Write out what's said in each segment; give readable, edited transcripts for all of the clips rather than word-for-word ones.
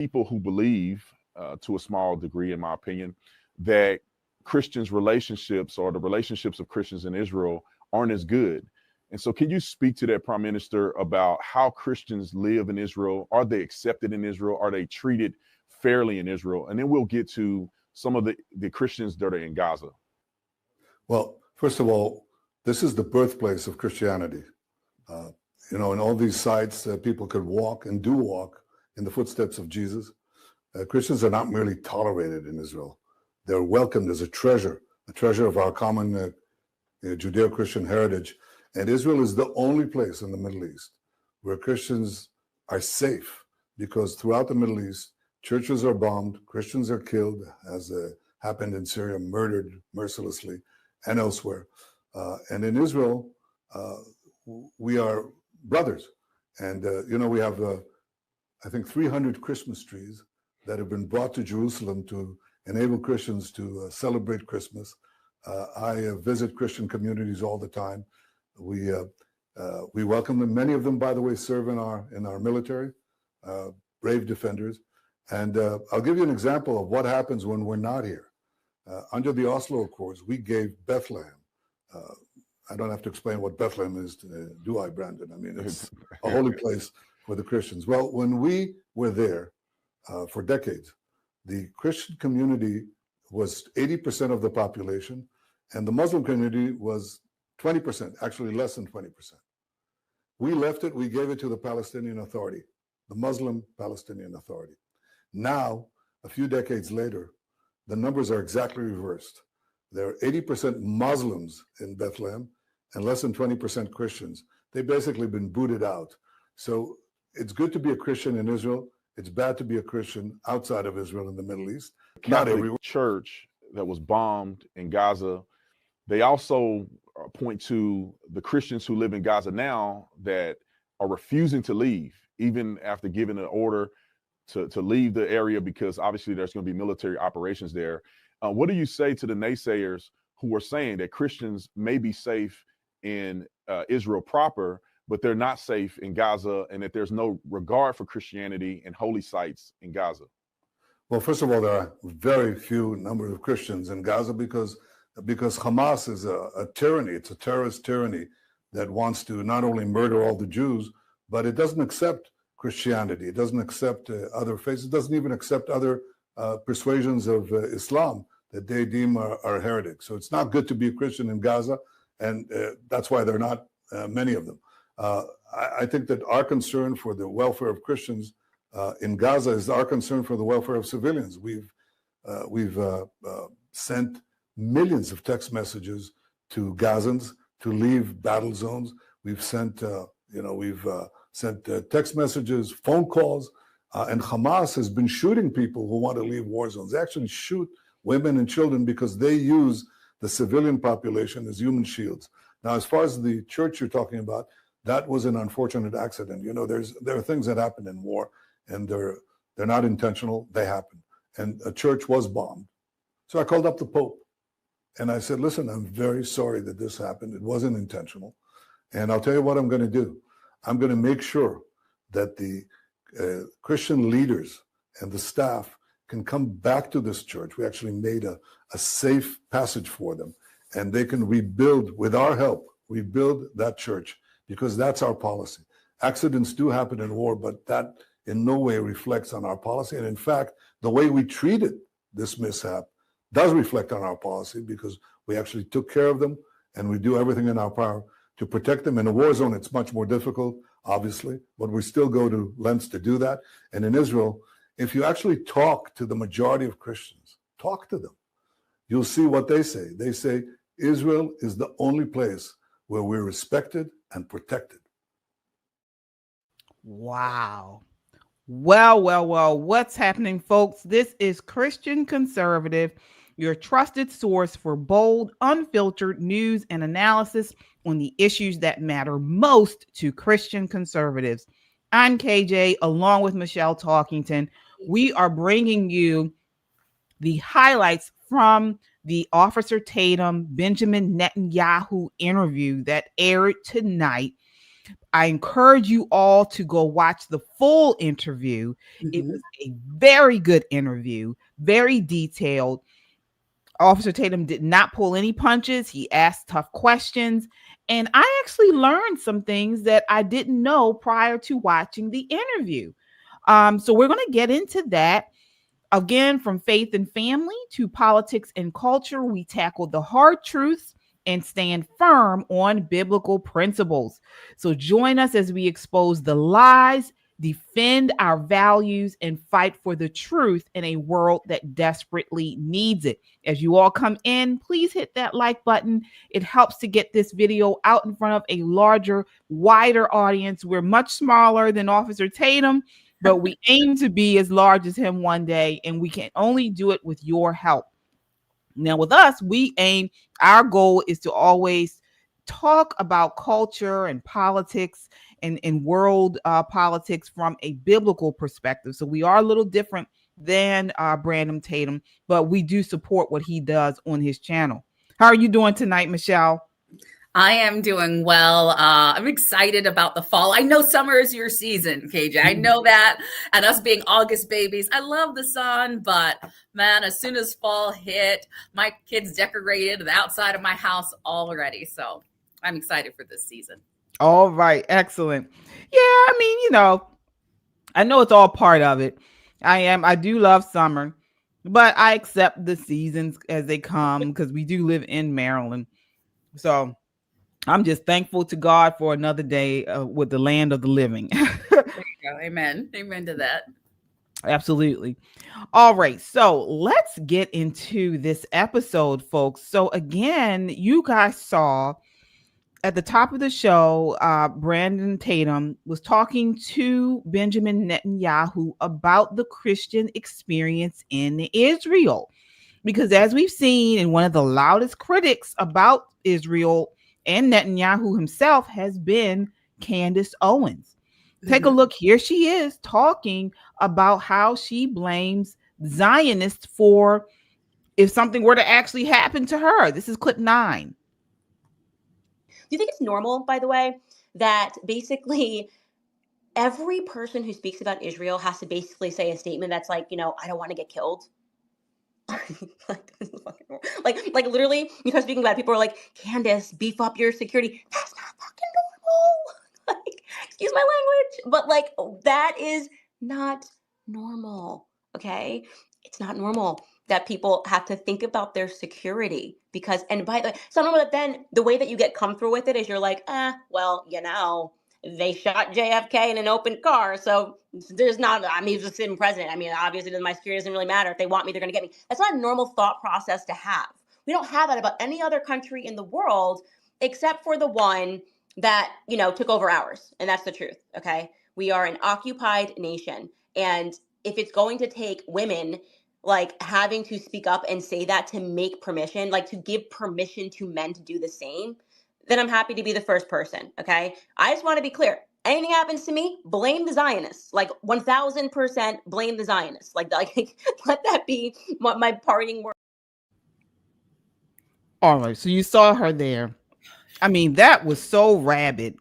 people who believe, to a small degree, in my opinion, that Christians' relationships or the relationships of Christians in Israel aren't as good. And so, can you speak to that, Prime Minister, about how Christians live in Israel? Are they accepted in Israel? Are they treated fairly in Israel? And then we'll get to some of the Christians that are in Gaza. Well, first of all, this is the birthplace of Christianity. In all these sites, people could walk and do walk in the footsteps of Jesus. Christians are not merely tolerated in Israel. They're welcomed as a treasure of our common Judeo-Christian heritage. And Israel is the only place in the Middle East where Christians are safe, because throughout the Middle East, churches are bombed, Christians are killed, as happened in Syria, murdered mercilessly, and elsewhere. And in Israel, we are brothers. And, we have, I think, 300 Christmas trees that have been brought to Jerusalem to enable Christians to celebrate Christmas. I visit Christian communities all the time. We welcome them. Many of them, by the way, serve in our military, brave defenders. And I'll give you an example of what happens when we're not here. Under the Oslo Accords, we gave Bethlehem. I don't have to explain what Bethlehem is, do I, Brandon? I mean, it's a holy place for the Christians. Well, when we were there for decades, the Christian community was 80% of the population, and the Muslim community was 20%, actually less than 20%. We left it, we gave it to the Palestinian Authority, the Muslim Palestinian Authority. Now, a few decades later, the numbers are exactly reversed. There are 80% Muslims in Bethlehem and less than 20% Christians. They've basically been booted out. So it's good to be a Christian in Israel. It's bad to be a Christian outside of Israel in the Middle East. Not everywhere. Church that was bombed in Gaza, they also point to the Christians who live in Gaza now that are refusing to leave, even after giving an order to leave the area, because obviously there's going to be military operations there. What do you say to the naysayers who are saying that Christians may be safe in Israel proper, but they're not safe in Gaza, and that there's no regard for Christianity and holy sites in Gaza? Well, first of all, there are very few number of Christians in Gaza because Hamas is a tyranny. It's a terrorist tyranny that wants to not only murder all the Jews, but it doesn't accept Christianity. It doesn't accept other faiths. It doesn't even accept other persuasions of Islam that they deem are heretic. So it's not good to be a Christian in Gaza, and that's why there are not many of them. I think that our concern for the welfare of Christians in Gaza is our concern for the welfare of civilians. We've sent millions of text messages to Gazans to leave battle zones. We've sent text messages, phone calls, and Hamas has been shooting people who want to leave war zones. They actually shoot women and children because they use the civilian population as human shields. Now, as far as the church you're talking about, that was an unfortunate accident. There are things that happen in war, and they're not intentional. They happen, and a church was bombed. So I called up the Pope, and I said, "Listen, I'm very sorry that this happened. It wasn't intentional, and I'll tell you what I'm going to do. I'm going to make sure that the Christian leaders and the staff can come back to this church. We actually made a safe passage for them, and they can rebuild, with our help, rebuild that church, because that's our policy. Accidents do happen in war, but that in no way reflects on our policy. And in fact, the way we treated this mishap does reflect on our policy, because we actually took care of them, and we do everything in our power to protect them. In a war zone, it's much more difficult, obviously, but we still go to lengths to do that. And in Israel, if you actually talk to the majority of Christians, talk to them, you'll see what they say. They say Israel is the only place where we're respected and protected. Wow. Well, what's happening, folks? This is Christian Conservative, your trusted source for bold, unfiltered news and analysis on the issues that matter most to Christian conservatives. I'm KJ, along with Michelle Talkington. We are bringing you the highlights from the Officer Tatum Benjamin Netanyahu interview that aired tonight. I encourage you all to go watch the full interview. It was a very good interview, very detailed. Officer Tatum did not pull any punches. He asked tough questions. And I actually learned some things that I didn't know prior to watching the interview. So we're going to get into that. Again, from faith and family to politics and culture, we tackled the hard truths and stand firm on biblical principles. So join us as we expose the lies, defend our values, and fight for the truth in a world that desperately needs it. As you all come in, please hit that like button. It helps to get this video out in front of a larger, wider audience. We're much smaller than Officer Tatum, but we aim to be as large as him one day, and we can only do it with your help. Now, with us, our goal is to always talk about culture and politics and world politics from a biblical perspective. So we are a little different than Brandon Tatum, but we do support what he does on his channel. How are you doing tonight, Michelle? I am doing well. I'm excited about the fall. I know summer is your season, KJ. I know that. And us being August babies, I love the sun. But man, as soon as fall hit, my kids decorated the outside of my house already. So I'm excited for this season. All right. Excellent. Yeah. I mean, I know it's all part of it. I do love summer, but I accept the seasons as they come because we do live in Maryland. So I'm just thankful to God for another day with the land of the living. There you go. Amen. Amen to that. Absolutely. All right. So let's get into this episode, folks. So again, you guys saw at the top of the show, Brandon Tatum was talking to Benjamin Netanyahu about the Christian experience in Israel. Because as we've seen, and one of the loudest critics about Israel and Netanyahu himself has been Candace Owens. Take a look. Here she is talking about how she blames Zionists for if something were to actually happen to her. This is clip 9. Do you think it's normal, by the way, that basically every person who speaks about Israel has to basically say a statement that's like, I don't want to get killed? like literally, you start speaking about it, people are like, Candace, beef up your security. That's not fucking normal. Excuse my language, but that is not normal. Okay, it's not normal that people have to think about their security because, and by the way, it's not normal that then the way that you get comfortable with it is you're like, well, they shot JFK in an open car. So there's not, he's a sitting president. Obviously my security doesn't really matter. If they want me, they're going to get me. That's not a normal thought process to have. We don't have that about any other country in the world, except for the one that, took over ours. And that's the truth. Okay. We are an occupied nation. And if it's going to take women having to speak up and say that to make permission, to give permission to men to do the same, then I'm happy to be the first person, okay? I just want to be clear. Anything happens to me, blame the Zionists. 1,000% blame the Zionists. Let that be my parting word. All right, so you saw her there. That was so rabid.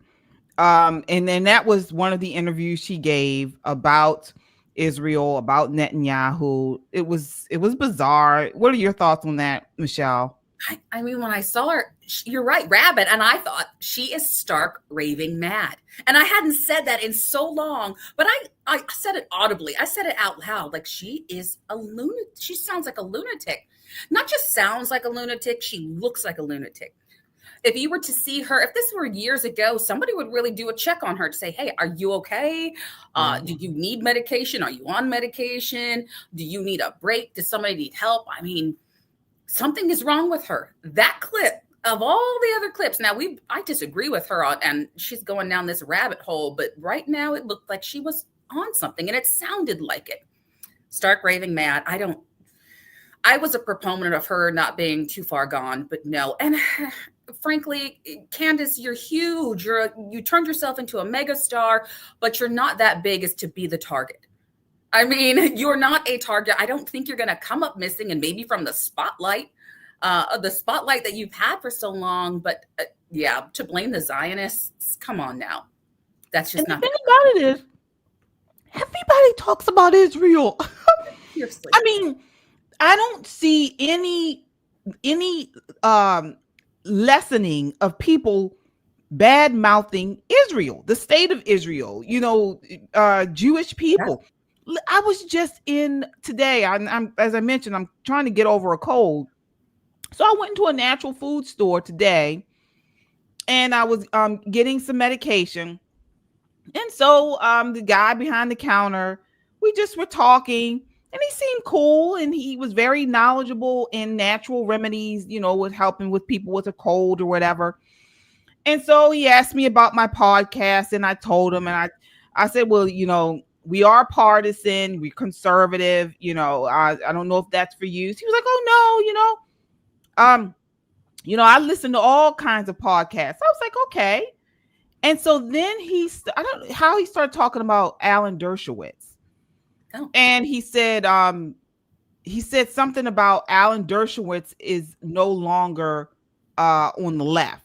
And then that was one of the interviews she gave about Israel, about Netanyahu. It was bizarre. What are your thoughts on that, Michelle? When I saw her, you're right, rabid. And I thought she is stark raving mad. And I hadn't said that in so long, but I said it audibly. I said it out loud. She is a lunatic. She sounds like a lunatic. Not just sounds like a lunatic. She looks like a lunatic. If you were to see her, if this were years ago, somebody would really do a check on her to say, hey, are you okay? Do you need medication? Are you on medication? Do you need a break? Does somebody need help? Something is wrong with her. That clip of all the other clips. Now I disagree with her and she's going down this rabbit hole, but right now it looked like she was on something and it sounded like it. Stark raving mad. I was a proponent of her not being too far gone, but no. And frankly, Candace, you're huge. You turned yourself into a mega star, but you're not that big as to be the target. You're not a target. I don't think you're going to come up missing, and maybe from the spotlight that you've had for so long. But to blame the Zionists, come on now. That's just And the not thing about it is, everybody talks about Israel. seriously. I mean, I don't see any lessening of people bad mouthing Israel, the state of Israel, Jewish people. I was just in today. I'm as I mentioned, I'm trying to get over a cold. So I went into a natural food store today and I was getting some medication. And so the guy behind the counter, we just were talking and he seemed cool and he was very knowledgeable in natural remedies, with helping with people with a cold or whatever. And so he asked me about my podcast and I told him, and I said, well, we are partisan, we're conservative, I don't know if that's for you. He was like, oh no, I listen to all kinds of podcasts. I was like, okay. And so then I don't know how he started talking about Alan Dershowitz. Oh. And he said something about Alan Dershowitz is no longer on the left.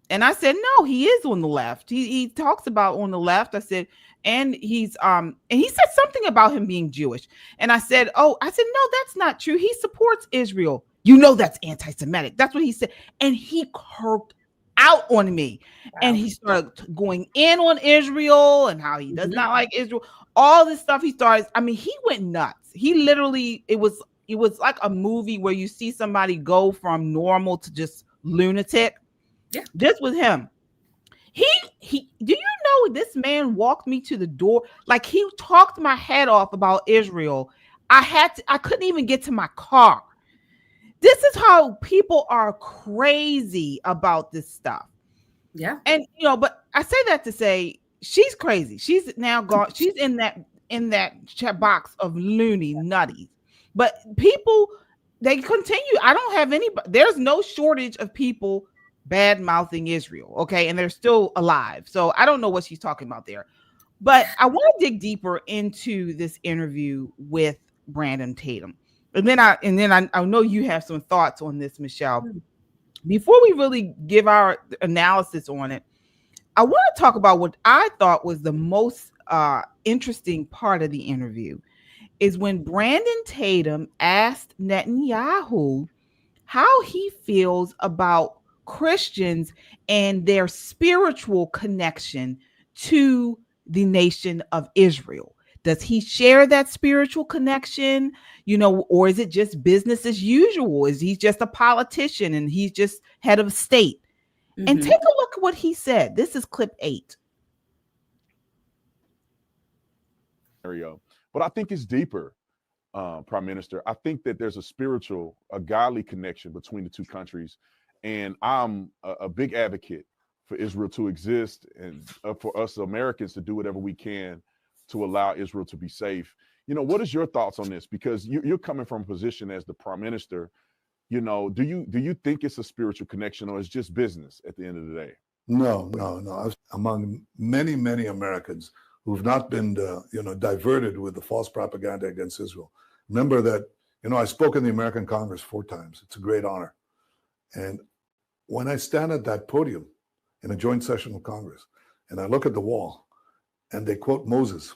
And I said, no, he is on the left. He talks about on the left. I said, and he's and he said something about him being Jewish. And I said, no, that's not true. He supports Israel. That's anti-Semitic. That's what he said. And he kirked out on me. Wow. And he started going in on Israel and how he does not like Israel. All this stuff he started. I mean, he went nuts. He literally, it was like a movie where you see somebody go from normal to just lunatic. Yeah. This was him. He do you know this man walked me to the door? Like he talked my head off about Israel. I couldn't even get to my car. This is how people are crazy about this stuff. Yeah. And but I say that to say she's crazy. She's now gone. She's in that box of loony nutties. But people, they continue. I don't have there's no shortage of people bad mouthing Israel. Okay. And they're still alive. So I don't know what she's talking about there. But I want to dig deeper into this interview with Brandon Tatum. And then I know you have some thoughts on this, Michelle. Before we really give our analysis on it, I want to talk about what I thought was the most interesting part of the interview is when Brandon Tatum asked Netanyahu how he feels about Christians and their spiritual connection to the nation of Israel. Does he share that spiritual connection, or is it just business as usual? Is he just a politician and he's just head of state? Mm-hmm. And take a look at what he said. This is clip 8. But I think it's deeper, Prime Minister. I think that there's a godly connection between the two countries. And I'm a big advocate for Israel to exist and for us Americans to do whatever we can to allow Israel to be safe. What is your thoughts on this? Because you're coming from a position as the Prime Minister. Do you think it's a spiritual connection or it's just business at the end of the day? No. Among many, many Americans who've not been, diverted with the false propaganda against Israel. Remember that, I spoke in the American Congress 4 times. It's a great honor. And when I stand at that podium in a joint session of Congress and I look at the wall and they quote Moses,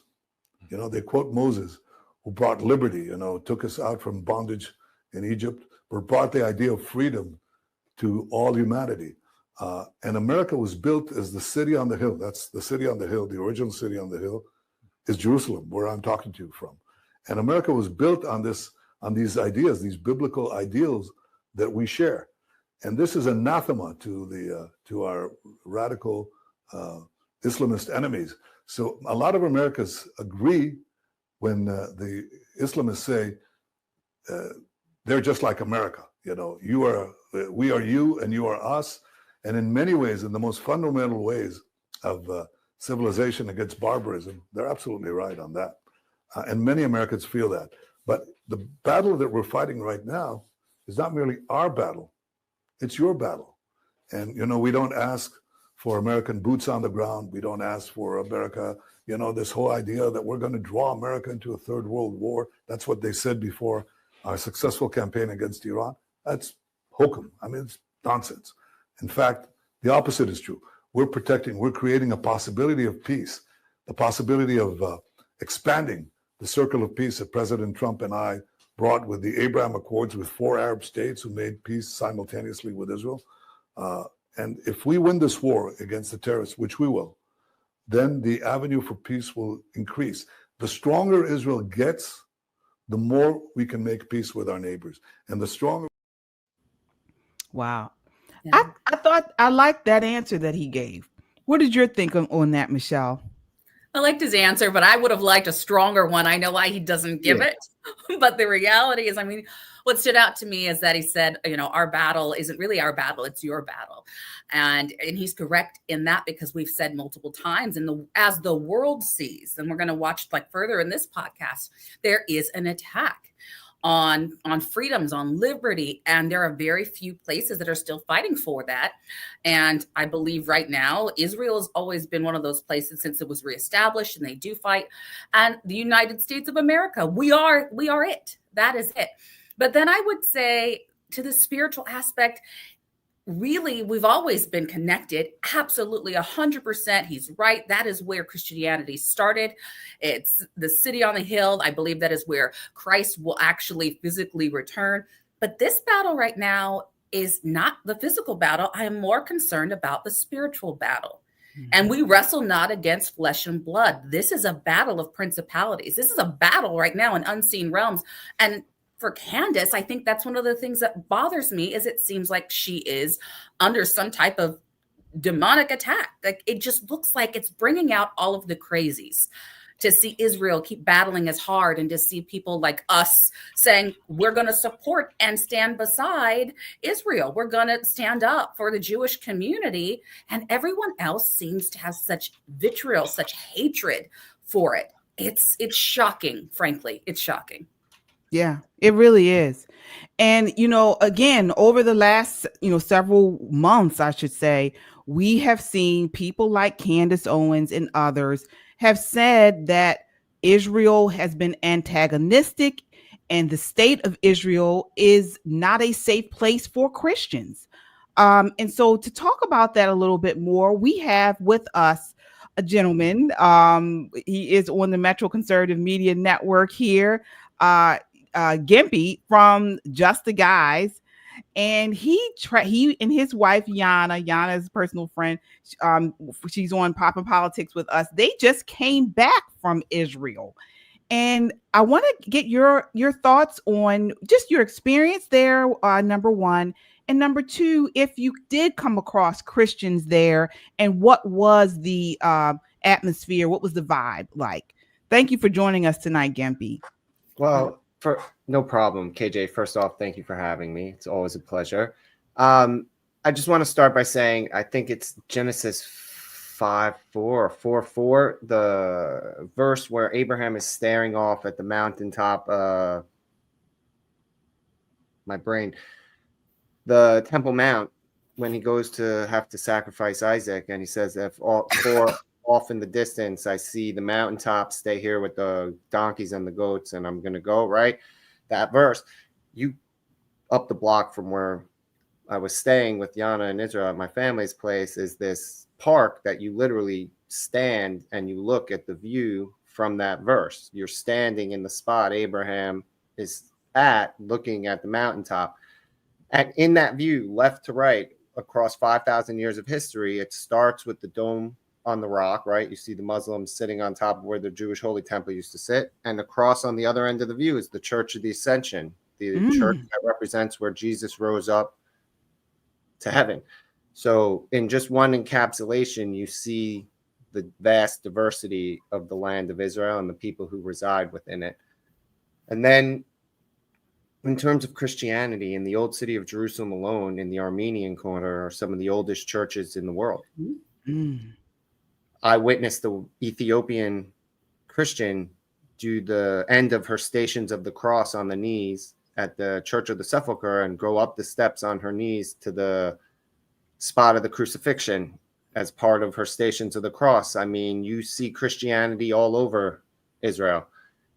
who brought liberty, took us out from bondage in Egypt, or brought the idea of freedom to all humanity. And America was built as the city on the hill. That's the city on the hill. The original city on the hill is Jerusalem, where I'm talking to you from. And America was built on these ideas, these biblical ideals that we share. And this is anathema to our radical Islamist enemies. So a lot of Americans agree when the Islamists say they're just like America. We are you and you are us. And in many ways, in the most fundamental ways of civilization against barbarism, they're absolutely right on that. And many Americans feel that. But the battle that we're fighting right now is not merely our battle. It's your battle. And, we don't ask for American boots on the ground. We don't ask for America, this whole idea that we're going to draw America into a third world war. That's what they said before our successful campaign against Iran. That's hokum. I mean, it's nonsense. In fact, the opposite is true. we're protecting, we're creating a possibility of peace, the possibility of expanding the circle of peace that President Trump and I brought with the Abraham Accords with 4 Arab states who made peace simultaneously with Israel. And if we win this war against the terrorists, which we will, then the avenue for peace will increase. The stronger Israel gets, the more we can make peace with our neighbors. And the stronger. Wow. Yeah. I thought I liked that answer that he gave. What did you think on that, Michelle? I liked his answer, but I would have liked a stronger one. I know why he doesn't give it. But the reality is, I mean, what stood out to me is that he said, you know, our battle isn't really our battle, it's your battle. And he's correct in that, because we've said multiple times, and as the world sees, and we're going to watch like further in this podcast, there is an attack on freedoms, on liberty. And there are very few places that are still fighting for that. And I believe right now, Israel has always been one of those places since it was reestablished, and they do fight. And the United States of America, we are it. That is it. But then I would say, to the spiritual aspect, really, we've always been connected. Absolutely, 100%. He's right. That is where Christianity started. It's the city on the hill. I believe that is where Christ will actually physically return. But this battle right now is not the physical battle. I am more concerned about the spiritual battle. Mm-hmm. And we wrestle not against flesh and blood. This is a battle of principalities. This is a battle right now in unseen realms. And for Candace, I think that's one of the things that bothers me, is it seems like she is under some type of demonic attack. Like, it just looks like it's bringing out all of the crazies, to see Israel keep battling as hard, and to see people like us saying, we're going to support and stand beside Israel. We're going to stand up for the Jewish community. And everyone else seems to have such vitriol, such hatred for it. It's shocking, frankly. It's shocking. Yeah, it really is. And, you know, again, over the last, several months, I should say, we have seen people like Candace Owens and others have said that Israel has been antagonistic, and the state of Israel is not a safe place for Christians. And so to talk about that a little bit more, we have with us a gentleman. He is on the Metro Conservative Media Network here. Gimpy from Just the Guys, and he and his wife Yana is a personal friend. She's on Pop and Politics with us. They just came back from Israel, and I want to get your thoughts on just your experience there. Number one, and number two, if you did come across Christians there, and what was the atmosphere? What was the vibe like? Thank you for joining us tonight, Gimpy. Well, no problem, KJ. First off, thank you for having me. It's always a pleasure. I just want to start by saying I think it's Genesis 5:4 or 4:4, the verse where Abraham is staring off at the mountaintop. My brain, the Temple Mount, when he goes to have to sacrifice Isaac, and he says, "If all four." Off in the distance, I see the mountaintop, stay here with the donkeys and the goats, and I'm going to go," right? That verse, you up the block from where I was staying with Yana and Israel at my family's place, is this park that you literally stand and you look at the view from that verse. You're standing in the spot Abraham is at, looking at the mountaintop. And in that view, left to right, across 5,000 years of history, it starts with the dome on the rock, right? You see the Muslims sitting on top of where the Jewish Holy Temple used to sit. And the cross on the other end of the view is the Church of the Ascension, the church that represents where Jesus rose up to heaven. So in just one encapsulation, you see the vast diversity of the land of Israel and the people who reside within it. And then in terms of Christianity, in the old city of Jerusalem alone, in the Armenian corner, are some of the oldest churches in the world. I witnessed the Ethiopian Christian do the end of her Stations of the Cross on the knees at the Church of the Sepulchre and go up the steps on her knees to the spot of the crucifixion as part of her Stations of the Cross. I mean, you see Christianity all over Israel.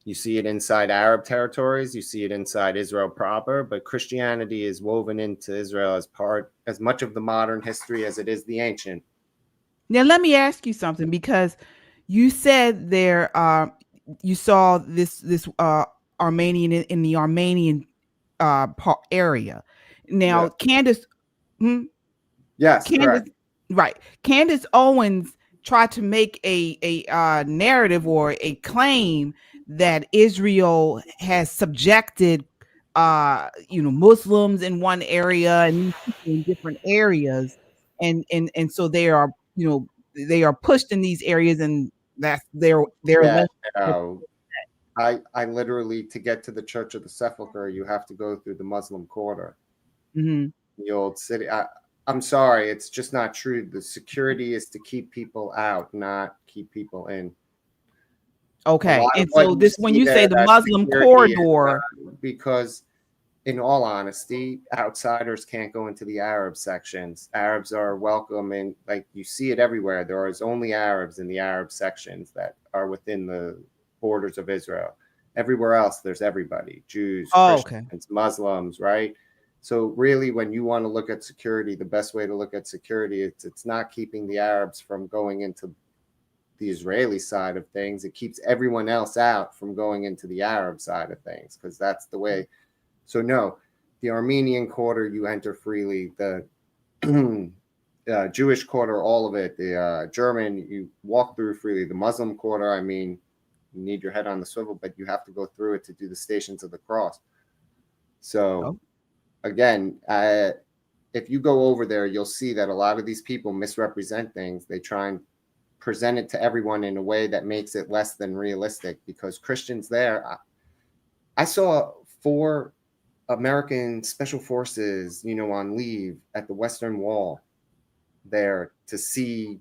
You see it inside Arab territories, you see it inside Israel proper, but Christianity is woven into Israel as much of the modern history as it is the ancient. Now, let me ask you something, because you said there, you saw this Armenian in the Armenian area. Now, Yeah. Candace, Yes, Candace, correct. right? Candace Owens tried to make a narrative or a claim that Israel has subjected, Muslims in one area and in different areas, and so they are, they are pushed in these areas, and that's their Yeah. link. I literally, to get to the Church of the Sepulchre, you have to go through the Muslim quarter, the old city. I'm sorry, it's just not true. The security is to keep people out, not keep people in. Okay, and What so you this, when see you say there, the that Muslim security is corridor, because, in all honesty, outsiders can't go into the Arab sections. Arabs are welcome, and like you see it everywhere. There is only Arabs in the Arab sections that are within the borders of Israel. Everywhere else, there's everybody: Jews, okay, Christians, Muslims, right? So really, when you want to look at security, the best way to look at security is it's not keeping the Arabs from going into the Israeli side of things. It keeps everyone else out from going into the Arab side of things, because that's the way. So no, the Armenian quarter, you enter freely. The Jewish quarter, all of it. The German, you walk through freely. The Muslim quarter, I mean, you need your head on the swivel, but you have to go through it to do the Stations of the Cross. So again, if you go over there, you'll see that a lot of these people misrepresent things. They try and present it to everyone in a way that makes it less than realistic, because Christians there, I saw 4 American special forces, on leave at the Western Wall there to see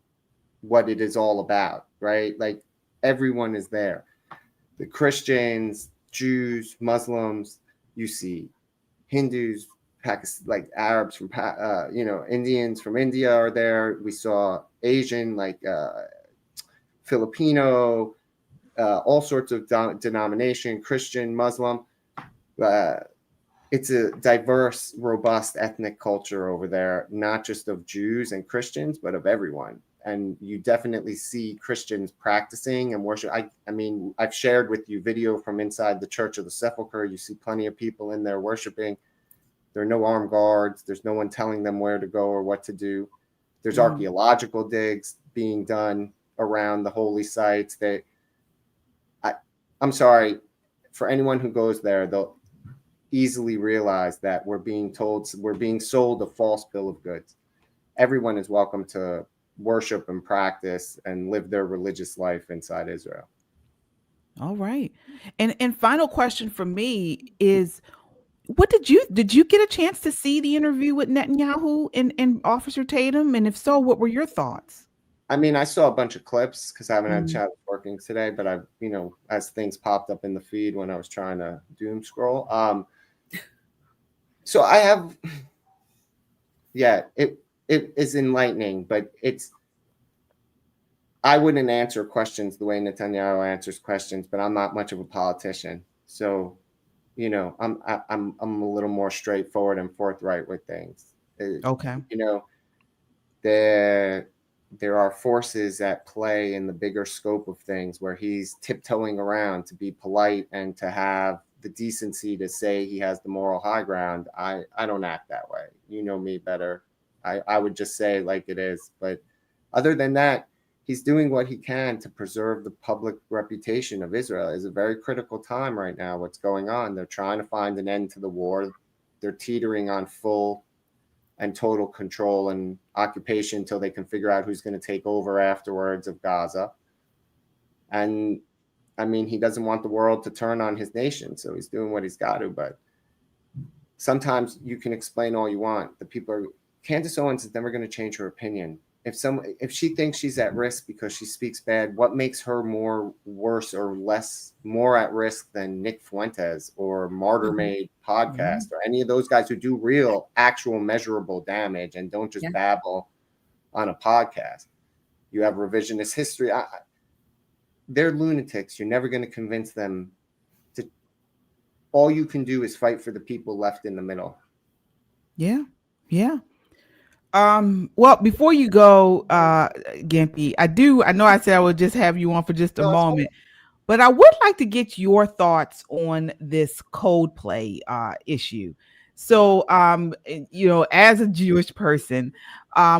what it is all about, right? Like, everyone is there. The Christians, Jews, Muslims, you see Hindus, Pakistan, like Arabs from, Indians from India are there. We saw Asian, like Filipino, all sorts of denomination, Christian, Muslim. It's a diverse, robust ethnic culture over there, not just of Jews and Christians, but of everyone. And you definitely see Christians practicing and worship. I mean, I've shared with you video from inside the Church of the Sepulchre. You see plenty of people in there worshiping. There are no armed guards. There's no one telling them where to go or what to do. There's archaeological digs being done around the holy sites. I'm sorry, for anyone who goes there, they'll easily realize that we're being sold a false bill of goods. Everyone is welcome to worship and practice and live their religious life inside Israel. All right. And final question for me is, what did you get a chance to see the interview with Netanyahu and Officer Tatum? And if so, what were your thoughts? I mean, I saw a bunch of clips because I haven't had a chat working today, but I, as things popped up in the feed when I was trying to doom scroll. So I have, it is enlightening, but I wouldn't answer questions the way Netanyahu answers questions, but I'm not much of a politician. So, I'm a little more straightforward and forthright with things. Okay. There are forces at play in the bigger scope of things where he's tiptoeing around to be polite and to have the decency to say he has the moral high ground. I don't act that way. You know me better. I would just say like it is. But other than that, he's doing what he can to preserve the public reputation of Israel. It's a very critical time right now, what's going on. They're trying to find an end to the war. They're teetering on full and total control and occupation until they can figure out who's going to take over afterwards of Gaza. And I mean, he doesn't want the world to turn on his nation, so he's doing what he's got to. But sometimes you can explain all you want. Candace Owens is never going to change her opinion. If she thinks she's at risk because she speaks bad, what makes her more at risk than Nick Fuentes or Martyr Made podcast or any of those guys who do real, actual, measurable damage and don't just babble on a podcast? You have revisionist history. They're lunatics. You're never going to convince them to. All you can do is fight for the people left in the middle. Yeah. Well, before you go, Gimpy, I know I said I would just have you on for just a No, it's fine. moment, but I would like to get your thoughts on this Coldplay issue. So, as a Jewish person,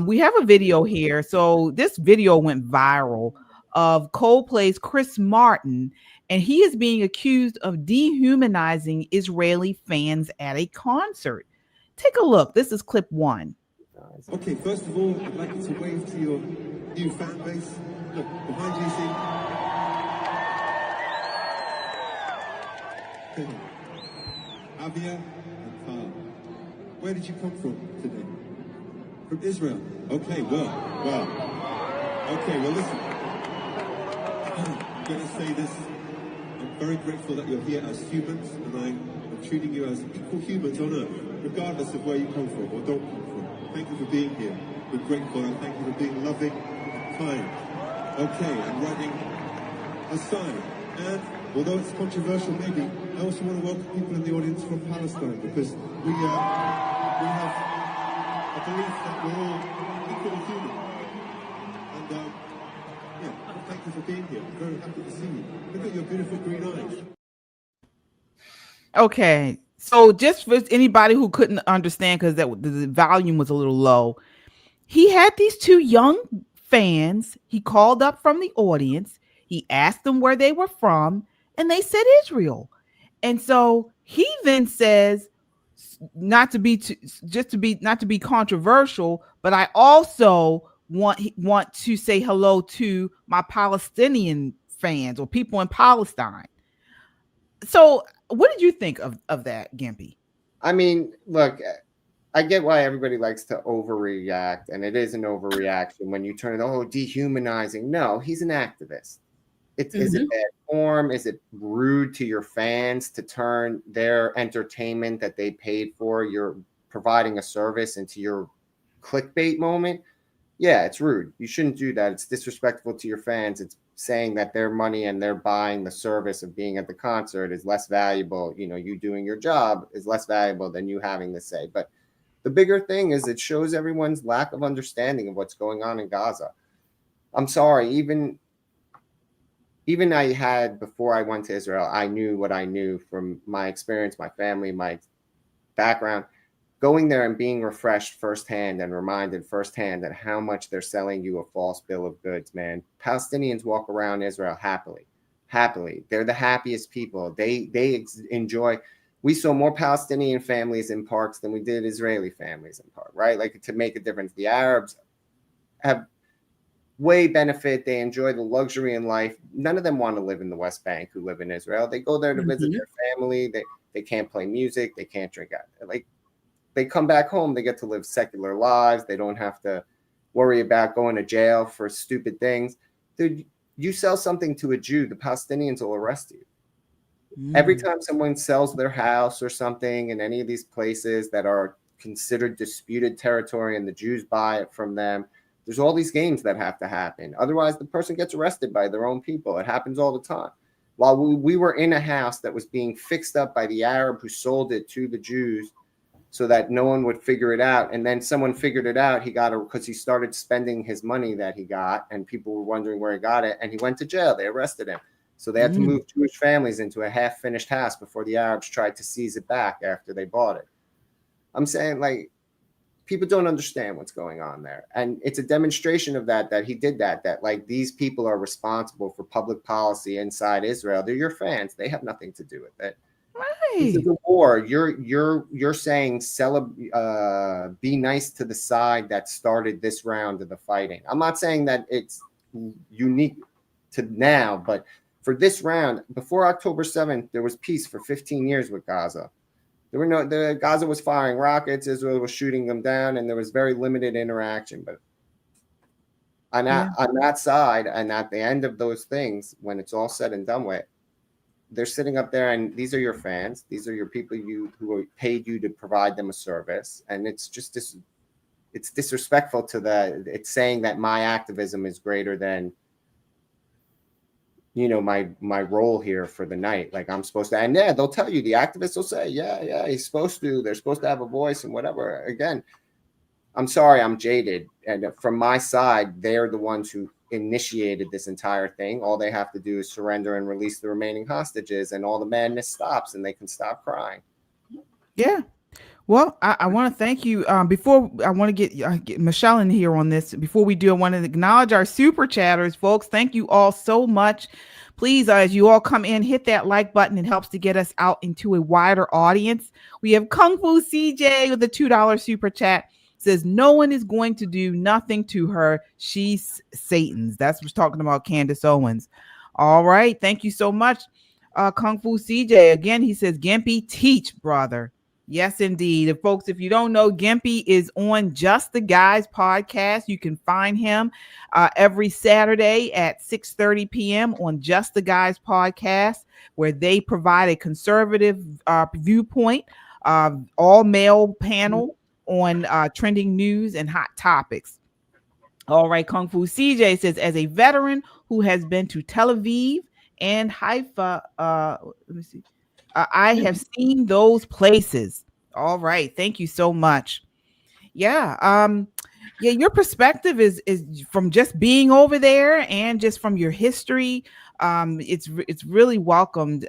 we have a video here. So this video went viral of Coldplay's Chris Martin, and he is being accused of dehumanizing Israeli fans at a concert. Take a look. This is clip 1. Okay, first of all, I'd like you to wave to your new fan base. Look, behind you, see? Avia and Carl. Where did you come from today? From Israel. Okay, well. Okay, well, listen. I'm going to say this. I'm very grateful that you're here as humans, and I'm treating you as equal humans on earth, regardless of where you come from or don't come from. Thank you for being here. We're grateful, and thank you for being loving and kind. Okay, I'm writing a sign. And although it's controversial, maybe, I also want to welcome people in the audience from Palestine, because we have a belief that we're all equally human. And thank you for being here. I'm very happy to see you. Look at your beautiful green eyes. Okay. So just for anybody who couldn't understand, because the volume was a little low, he had these 2 young fans. He called up from the audience. He asked them where they were from, and they said Israel. And so he then says, not to be controversial, but I also want to say hello to my Palestinian fans or people in Palestine. So what did you think of that, Gimpy? I mean, look, I get why everybody likes to overreact, and it is an overreaction when you turn it, dehumanizing. No, he's an activist. Is it bad form? Is it rude to your fans to turn their entertainment that they paid for, you're providing a service, into your clickbait moment? Yeah, it's rude. You shouldn't do that. It's disrespectful to your fans. It's saying that their money and they're buying the service of being at the concert is less valuable. You doing your job is less valuable than you having to say. But the bigger thing is it shows everyone's lack of understanding of what's going on in Gaza. I'm sorry, even I had, before I went to Israel, I knew what I knew from my experience, my family, my background. Going there and being refreshed firsthand and reminded firsthand at how much they're selling you a false bill of goods, man. Palestinians walk around Israel happily. They're the happiest people. They enjoy. We saw more Palestinian families in parks than we did Israeli families in parks, right? Like, to make a difference. The Arabs have way benefit. They enjoy the luxury in life. None of them want to live in the West Bank who live in Israel. They go there to visit their family. They can't play music. They can't drink. Like, they come back home, they get to live secular lives. They don't have to worry about going to jail for stupid things. Dude, you sell something to a Jew, the Palestinians will arrest you. Every time someone sells their house or something in any of these places that are considered disputed territory and the Jews buy it from them, there's all these games that have to happen. Otherwise, the person gets arrested by their own people. It happens all the time. While we were in a house that was being fixed up by the Arab who sold it to the Jews, so that no one would figure it out. And then someone figured it out. He got it because he started spending his money that he got, and people were wondering where he got it. And he went to jail. They arrested him. So they had to move Jewish families into a half-finished house before the Arabs tried to seize it back after they bought it. I'm saying, like, people don't understand what's going on there. And it's a demonstration of that he did that like, these people are responsible for public policy inside Israel. They're your fans. They have nothing to do with it. This is a war. You're saying be nice to the side that started this round of the fighting. I'm not saying that it's unique to now, but for this round, before October 7th, there was peace for 15 years with Gaza. Gaza was firing rockets, Israel was shooting them down, and there was very limited interaction. But on that side, and at the end of those things, when it's all said and done with, they're sitting up there, and these are your fans. These are your people who paid you to provide them a service. And it's just it's disrespectful to it's saying that my activism is greater than, my role here for the night. Like, I'm supposed to, and yeah, they'll tell you, the activists will say, yeah, he's supposed to, they're supposed to have a voice and whatever. Again, I'm sorry, I'm jaded. And from my side, they're the ones who initiated this entire thing. All they have to do is surrender and release the remaining hostages, and all the madness stops, and they can stop crying. Yeah. Well, I want to thank you. Before I want to get Michelle in here on this. Before we do, I want to acknowledge our super chatters, folks. Thank you all so much. Please, as you all come in, hit that like button. It helps to get us out into a wider audience. We have Kung Fu CJ with a $2 super chat. Says no one is going to do nothing to her. She's Satan's. That's what's talking about Candace Owens. All right. Thank you so much, Kung Fu CJ. Again, he says, Gimpy, teach, brother. Yes, indeed. And folks, if you don't know, Gimpy is on Just the Guys podcast. You can find him every Saturday at 6:30 p.m. on Just the Guys podcast, where they provide a conservative viewpoint, all male panel on trending news and hot topics. All right, Kung Fu CJ says, as a veteran who has been to Tel Aviv and Haifa, let me see. I have seen those places. All right. Thank you so much. Yeah. Yeah. Your perspective is from just being over there and just from your history. It's really welcomed.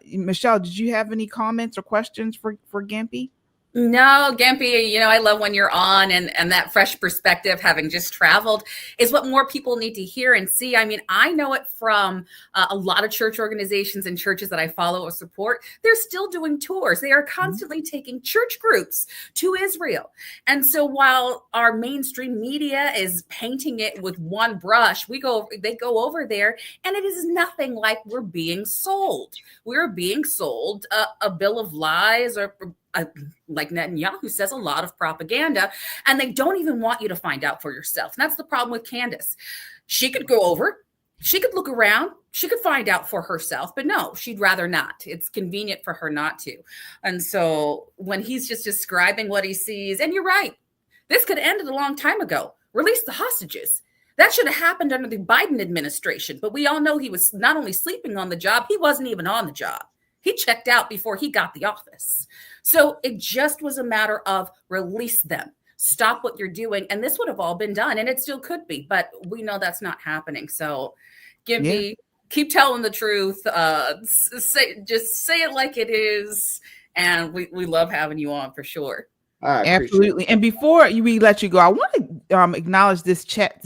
Michelle, did you have any comments or questions for Gimpy? No, Gimpy, I love when you're on and that fresh perspective, having just traveled, is what more people need to hear and see. I mean, I know it from a lot of church organizations and churches that I follow or support. They're still doing tours. They are constantly taking church groups to Israel. And so while our mainstream media is painting it with one brush, they go over there, and it is nothing like we're being sold. We're being sold a bill of lies, or like Netanyahu says, a lot of propaganda, and they don't even want you to find out for yourself. And that's the problem with Candace. She could go over, she could look around, she could find out for herself, but no, she'd rather not. It's convenient for her not to. And so when he's just describing what he sees, and you're right, this could have ended a long time ago. Release the hostages. That should have happened under the Biden administration, but we all know he was not only sleeping on the job, he wasn't even on the job. He checked out before he got the office. So it just was a matter of release them, stop what you're doing. And this would have all been done, and it still could be, but we know that's not happening. So Gimpy, keep telling the truth. Just say it like it is. And we love having you on for sure. Absolutely. And before we let you go, I want to acknowledge this chat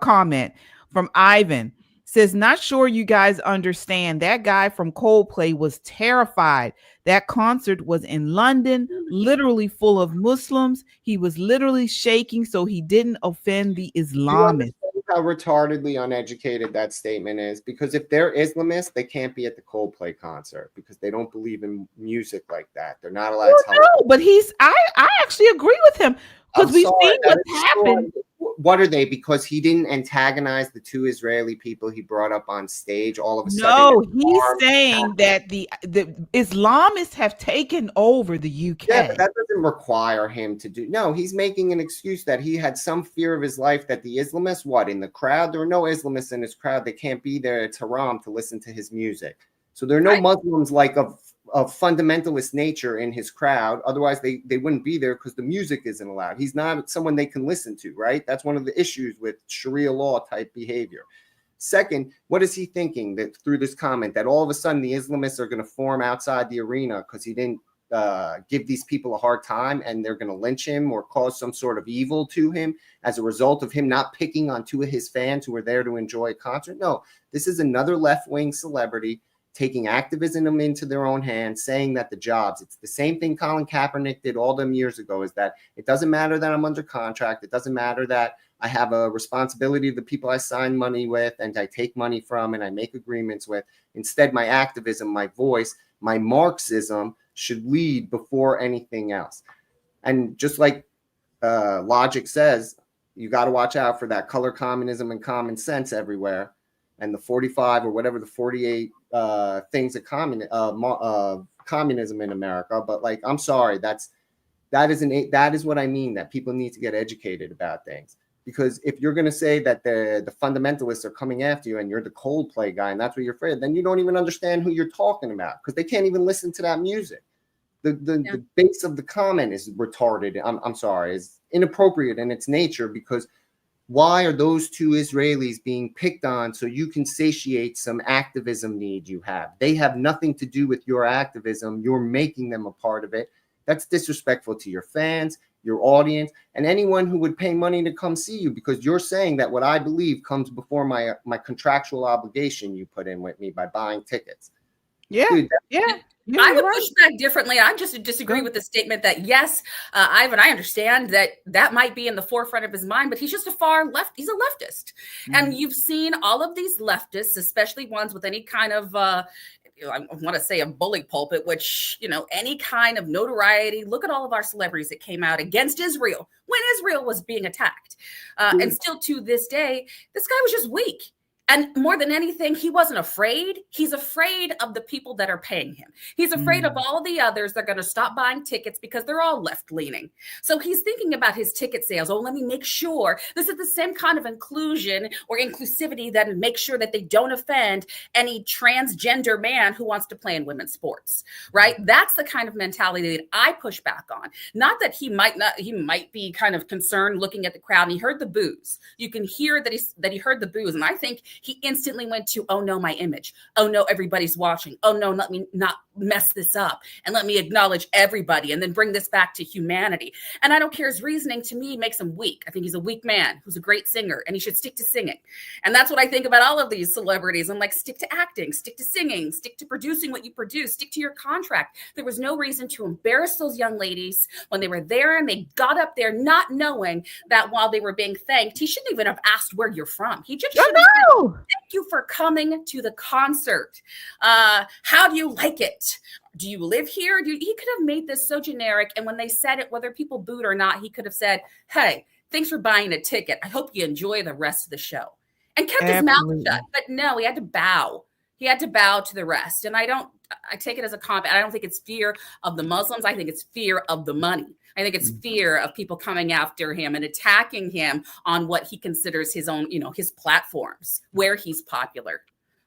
comment from Ivan. Says, not sure you guys understand. That guy from Coldplay was terrified. That concert was in London, literally full of Muslims. He was literally shaking so he didn't offend the Islamists. How retardedly uneducated that statement is, because if they're Islamists, they can't be at the Coldplay concert because they don't believe in music like that. They're not allowed to. No, but I actually agree with him, because we've seen what's happened. What are they? Because he didn't antagonize the two Israeli people he brought up on stage. All of a sudden, no, he's saying that the Islamists have taken over the UK. Yeah, but that doesn't require him to do. No, he's making an excuse that he had some fear of his life that the Islamists, in the crowd? There are no Islamists in his crowd. They can't be there at Tehran to listen to his music. So there are no Muslims of fundamentalist nature in his crowd. Otherwise, they wouldn't be there, because the music isn't allowed. He's not someone they can listen to, right? That's one of the issues with Sharia law type behavior. Second, what is he thinking that through this comment that all of a sudden the Islamists are going to form outside the arena because he didn't give these people a hard time, and they're going to lynch him or cause some sort of evil to him as a result of him not picking on two of his fans who were there to enjoy a concert? No, this is another left-wing celebrity taking activism into their own hands, saying that the jobs, it's the same thing Colin Kaepernick did all them years ago, is that it doesn't matter that I'm under contract. It doesn't matter that I have a responsibility to the people I sign money with and I take money from and I make agreements with. Instead, my activism, my voice, my Marxism should lead before anything else. And just like logic says, you got to watch out for that color communism and common sense everywhere. And the 45 or whatever the 48 things of communism in America. But like, I'm sorry, that is what I mean, that people need to get educated about things. Because if you're going to say that the fundamentalists are coming after you and you're the Coldplay guy and that's what you're afraid of, then you don't even understand who you're talking about, because they can't even listen to that music. The base of the comment is retarded. I'm sorry, is inappropriate in its nature, because why are those two Israelis being picked on so you can satiate some activism need you have? They have nothing to do with your activism. You're making them a part of it. That's disrespectful to your fans, your audience, and anyone who would pay money to come see you, because you're saying that what I believe comes before my contractual obligation you put in with me by buying tickets. Yeah, Dude, I would push back differently. I just disagree with the statement that, yes, Ivan, I understand that might be in the forefront of his mind, but he's just a far left. He's a leftist. Mm-hmm. And you've seen all of these leftists, especially ones with any kind of, I want to say a bully pulpit, which, any kind of notoriety. Look at all of our celebrities that came out against Israel when Israel was being attacked. And still to this day, this guy was just weak. And more than anything, he wasn't afraid. He's afraid of the people that are paying him. He's afraid of all the others that are going to stop buying tickets because they're all left-leaning. So he's thinking about his ticket sales. Oh, let me make sure this is the same kind of inclusion or inclusivity that makes sure that they don't offend any transgender man who wants to play in women's sports, right? That's the kind of mentality that I push back on. Not that he might be kind of concerned looking at the crowd, and he heard the boos. You can hear that he heard the boos, and I think he instantly went to, oh no, my image. Oh no, everybody's watching. Oh no, let me not mess this up. And let me acknowledge everybody and then bring this back to humanity. And I don't care, his reasoning to me makes him weak. I think he's a weak man who's a great singer, and he should stick to singing. And that's what I think about all of these celebrities. I'm like, stick to acting, stick to singing, stick to producing what you produce, stick to your contract. There was no reason to embarrass those young ladies when they were there and they got up there not knowing that while they were being thanked, he shouldn't even have asked where you're from. He just should have said, thank you for coming to the concert. How do you like it? Do you live here? He could have made this so generic. And when they said it, whether people booed or not, he could have said, hey, thanks for buying a ticket. I hope you enjoy the rest of the show. And kept his mouth shut. But no, he had to bow. He had to bow to the rest. And I take it as a comment. I don't think it's fear of the Muslims. I think it's fear of the money. I think it's fear of people coming after him and attacking him on what he considers his own, his platforms, where he's popular.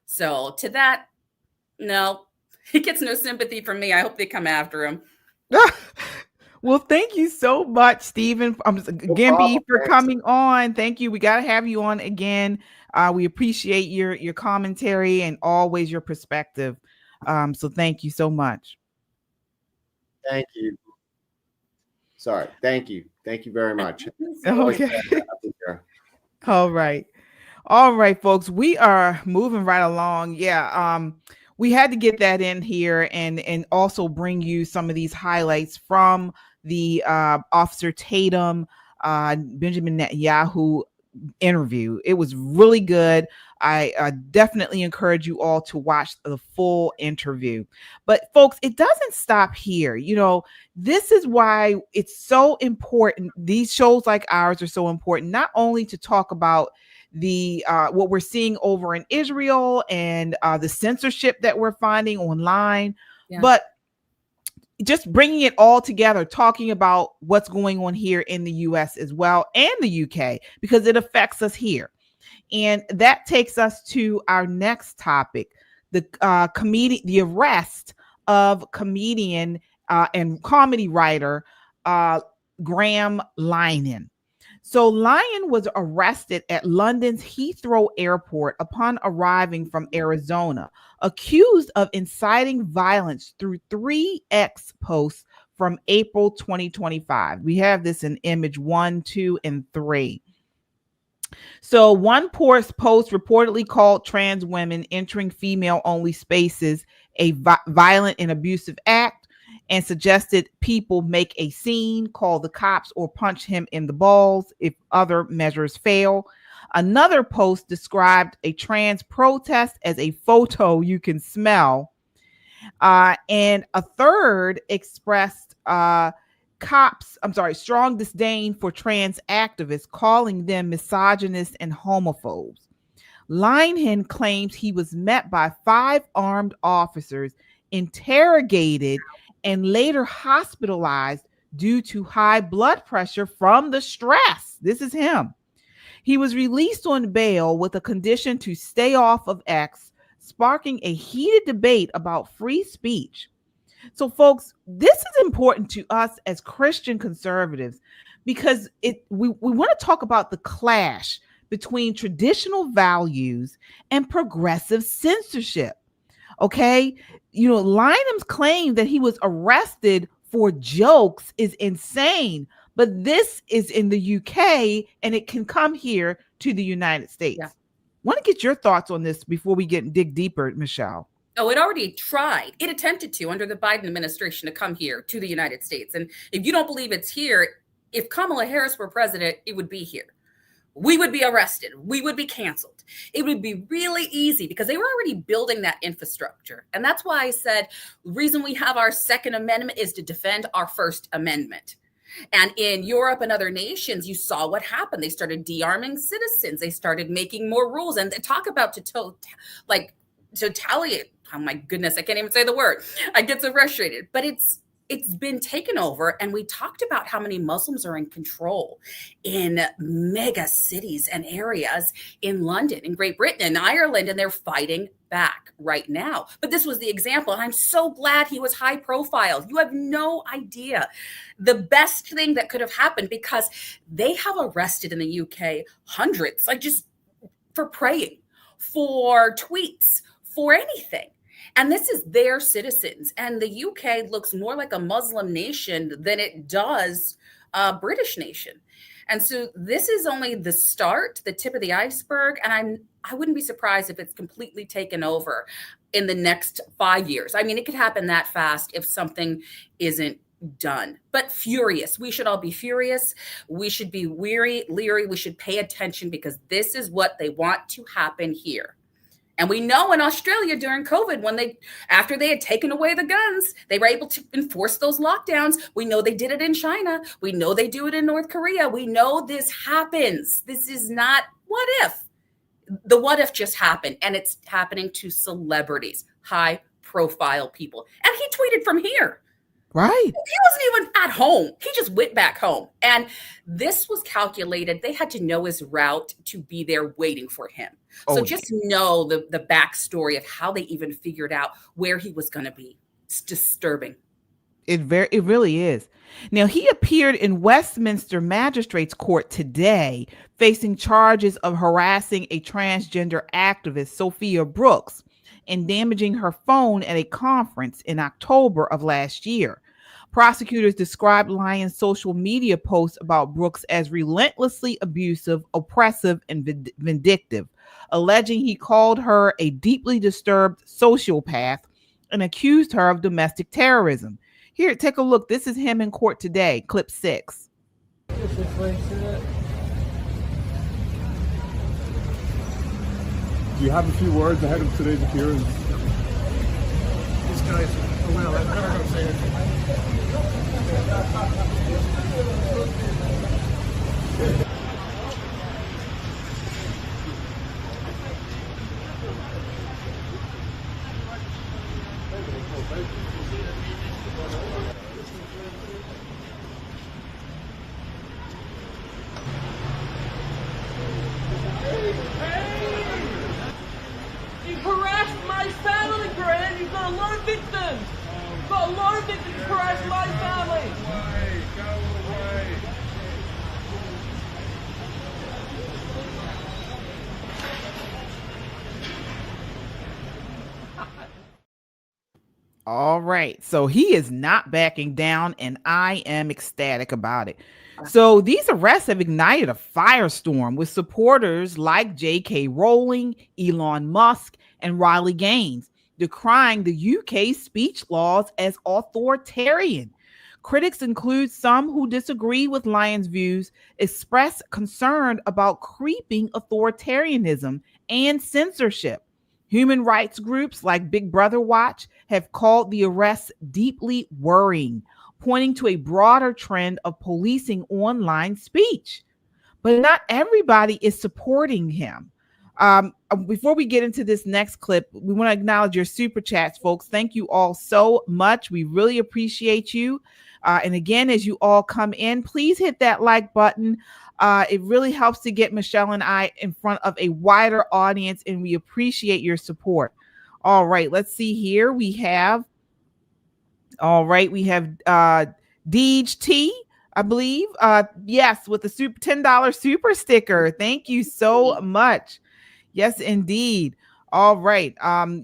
So to that, no, he gets no sympathy from me. I hope they come after him. Well, thank you so much, Stephen, Gimpy, for coming on. Thank you. We got to have you on again. We appreciate your commentary and always your perspective. So thank you so much. Thank you. Sorry. Thank you. Thank you very much. Okay. All right, folks. We are moving right along. Yeah. We had to get that in here and also bring you some of these highlights from the Officer Tatum, Benjamin Netanyahu interview. It was really good. I definitely encourage you all to watch the full interview. But folks, it doesn't stop here. This is why it's so important. These shows like ours are so important, not only to talk about the what we're seeing over in Israel and the censorship that we're finding online, but just bringing it all together, talking about what's going on here in the U.S. as well and the UK, because it affects us here. And that takes us to our next topic, the arrest of comedian and comedy writer Graham Linehan. So Linehan was arrested at London's Heathrow Airport upon arriving from Arizona, accused of inciting violence through 3 X posts from April 2025. We have this in image 1, 2, and 3. So one post reportedly called trans women entering female-only spaces a violent and abusive act, and suggested people make a scene, call the cops, or punch him in the balls if other measures fail. Another post described a trans protest as a photo you can smell. And a third expressed strong disdain for trans activists, calling them misogynists and homophobes. Linehan claims he was met by 5 armed officers, interrogated, and later hospitalized due to high blood pressure from the stress. This is him. He was released on bail with a condition to stay off of X, sparking a heated debate about free speech. So, folks, this is important to us as Christian conservatives because we want to talk about the clash between traditional values and progressive censorship. Okay. Linham's claim that he was arrested for jokes is insane, but this is in the UK and it can come here to the United States. Yeah. Want to get your thoughts on this before we dig deeper, Michelle? Oh, it already tried. It attempted to under the Biden administration to come here to the United States. And if you don't believe it's here, if Kamala Harris were president, it would be here. We would be arrested. We would be canceled. It would be really easy because they were already building that infrastructure. And that's why I said the reason we have our Second Amendment is to defend our First Amendment. And in Europe and other nations, you saw what happened. They started de-arming citizens. They started making more rules. And talk about totalitarian. Oh my goodness, I can't even say the word. I get so frustrated. But it's been taken over. And we talked about how many Muslims are in control in mega cities and areas in London, in Great Britain, and Ireland, and they're fighting back right now. But this was the example. And I'm so glad he was high profile. You have no idea the best thing that could have happened, because they have arrested in the UK hundreds, like just for praying, for tweets, for anything. And this is their citizens. And the UK looks more like a Muslim nation than it does a British nation. And so this is only the start, the tip of the iceberg. And I wouldn't be surprised if it's completely taken over in the next 5 years. I mean, it could happen that fast if something isn't done. But furious. We should all be furious. We should be leery. We should pay attention, because this is what they want to happen here. And we know in Australia during COVID, after they had taken away the guns, they were able to enforce those lockdowns. We know they did it in China. We know they do it in North Korea. We know this happens. This is not what if. The what if just happened, and it's happening to celebrities, high profile people. And he tweeted from here. Right. He wasn't even at home. He just went back home. And this was calculated. They had to know his route to be there waiting for him. So just know the backstory of how they even figured out where he was going to be. It's disturbing. It really is. Now, he appeared in Westminster Magistrates Court today, facing charges of harassing a transgender activist, Sophia Brooks, and damaging her phone at a conference in October of last year. Prosecutors described Lyon's social media posts about Brooks as relentlessly abusive, oppressive, and vindictive, alleging he called her a deeply disturbed sociopath and accused her of domestic terrorism. Here, take a look. This is him in court today, clip 6. Do you have a few words ahead of today's appearance? These guys, well, I'm never going to say anything. You harassed my family, Brandon. You've got a lot of victims. You've got a lot of victims who harassed my family. Go away. All right. So he is not backing down, and I am ecstatic about it. So these arrests have ignited a firestorm with supporters like J.K. Rowling, Elon Musk, and Riley Gaines, decrying the UK's speech laws as authoritarian. Critics include some who disagree with Lyon's views, express concern about creeping authoritarianism and censorship. Human rights groups like Big Brother Watch have called the arrests deeply worrying, pointing to a broader trend of policing online speech. But not everybody is supporting him. Before we get into this next clip, we want to acknowledge your super chats, folks. Thank you all so much. We really appreciate you. And again, as you all come in, please hit that like button. It really helps to get Michelle and I in front of a wider audience, and we appreciate your support. All right, let's see here. We have All right, we have Deej T, I believe. Yes, with the $10 super sticker. Thank you so much. Yes, indeed. All right.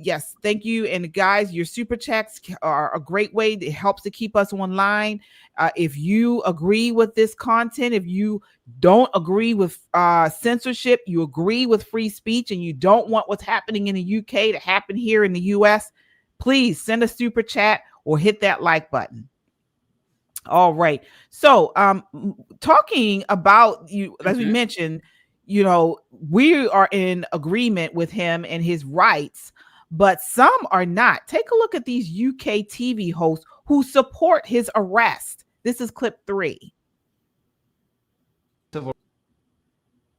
Yes, thank you. And guys, your super chats are a great way. It helps to keep us online. If you agree with this content, if you don't agree with censorship, you agree with free speech, and you don't want what's happening in the UK to happen here in the US, please send a super chat or hit that like button. All right. So talking about you, as we mentioned, you know, we are in agreement with him and his rights, but some are not. Take a look at these UK TV hosts who support his arrest. This is clip 3.